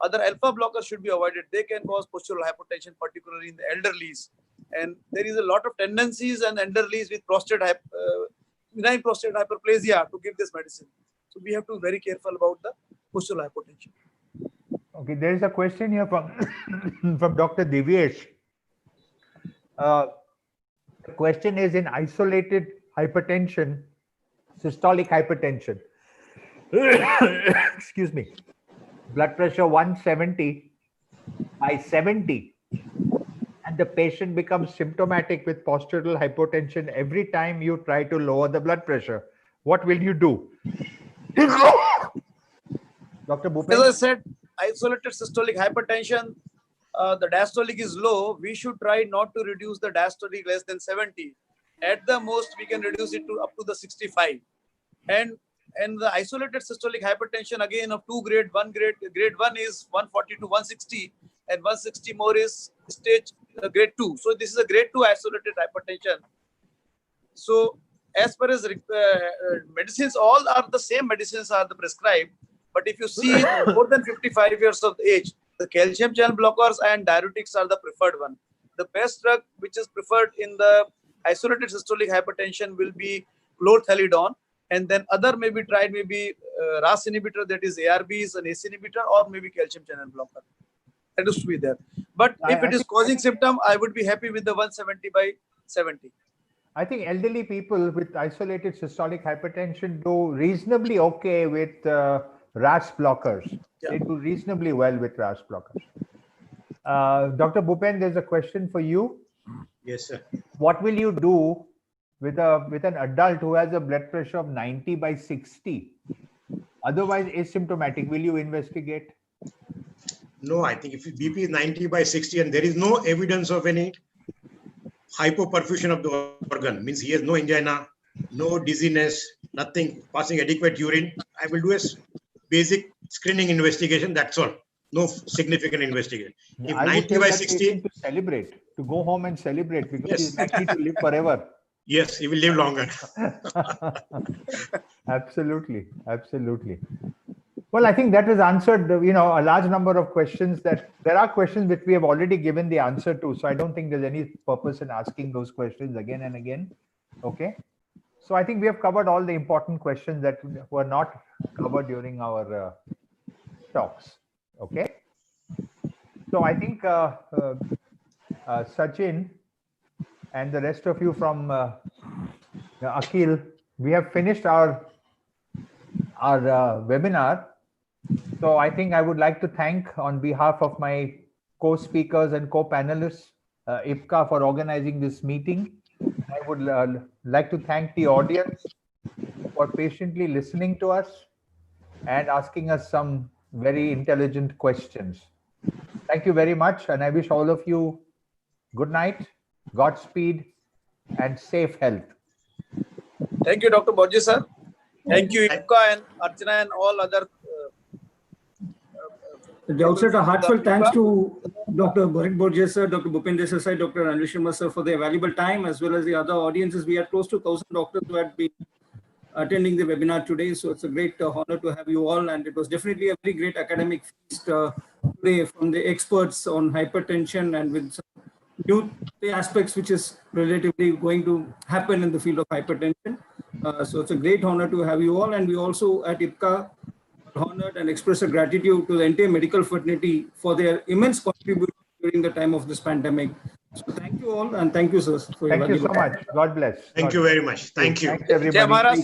other alpha blockers should be avoided. They can cause postural hypertension, particularly in the elderlies. And there is a lot of tendencies and elderlies with benign prostate hyperplasia to give this medicine. So we have to be very careful about the postural hypertension. Okay, there is a question here from from Dr. Divyesh. The question is, in isolated hypertension, systolic hypertension, excuse me, blood pressure 170 by 70, and the patient becomes symptomatic with postural hypotension every time you try to lower the blood pressure. What will you do? Dr. Bhupen? As I said, isolated systolic hypertension, the diastolic is low. We should try not to reduce the diastolic less than 70. At the most, we can reduce it to up to the 65. And the isolated systolic hypertension, again, of two grade, grade 1 is 140 to 160, and 160 more is stage grade 2. So this is a grade 2 isolated hypertension. So as far as medicines, all are the same medicines are the prescribed. But if you see more than 55 years of age, the calcium channel blockers and diuretics are the preferred one. The best drug which is preferred in the isolated systolic hypertension will be chlorthalidone, and then other may be tried, maybe RAS inhibitor, that is ARBs, an ACE inhibitor, or maybe calcium channel blocker. That is to be there. But if it is causing symptom, I would be happy with the 170 by 70. I think elderly people with isolated systolic hypertension do reasonably okay with RAS blockers. Yeah. They do reasonably well with RAS blockers. Dr. Bhupen, there's a question for you. Yes, sir. What will you do with an adult who has a blood pressure of 90 by 60? Otherwise asymptomatic, will you investigate? No, I think if BP is 90 by 60 and there is no evidence of any hypoperfusion of the organ, means he has no angina, no dizziness, nothing, passing adequate urine, I will do a basic screening investigation, that's all. No significant investigation. If 90 by 60... To celebrate, to go home and celebrate, because Yes. he's likely to live forever. Yes, he will live longer. Absolutely, absolutely. Well, I think that has answered, a large number of questions. That there are questions which we have already given the answer to. So I don't think there's any purpose in asking those questions again and again. Okay. So I think we have covered all the important questions that were not covered during our talks. Okay. So I think Sachin and the rest of you from Akhil, we have finished our webinar. So I think I would like to thank, on behalf of my co-speakers and co-panelists, IPCA, for organizing this meeting. I would like to thank the audience for patiently listening to us and asking us some very intelligent questions. Thank you very much, and I wish all of you good night, Godspeed, and safe health. Thank you, Dr. Borges, sir. Thank you, IPCA and Archana and all other. At the outset, a heartfelt thanks to Dr. Borges, sir, Dr. Bhupen Desai, Dr. Anil Sharma, sir, for their valuable time, as well as the other audiences. We had close to 1,000 doctors who had been attending the webinar today. So it's a great honor to have you all. And it was definitely a very great academic feast today from the experts on hypertension and with some new aspects which is relatively going to happen in the field of hypertension. So it's a great honor to have you all. And we also at IPCA honored and express a gratitude to the entire medical fraternity for their immense contribution during the time of this pandemic. So thank you all, and thank you, sir. Thank you so much. God bless. Thank you very much. Thank you. Thanks, everybody.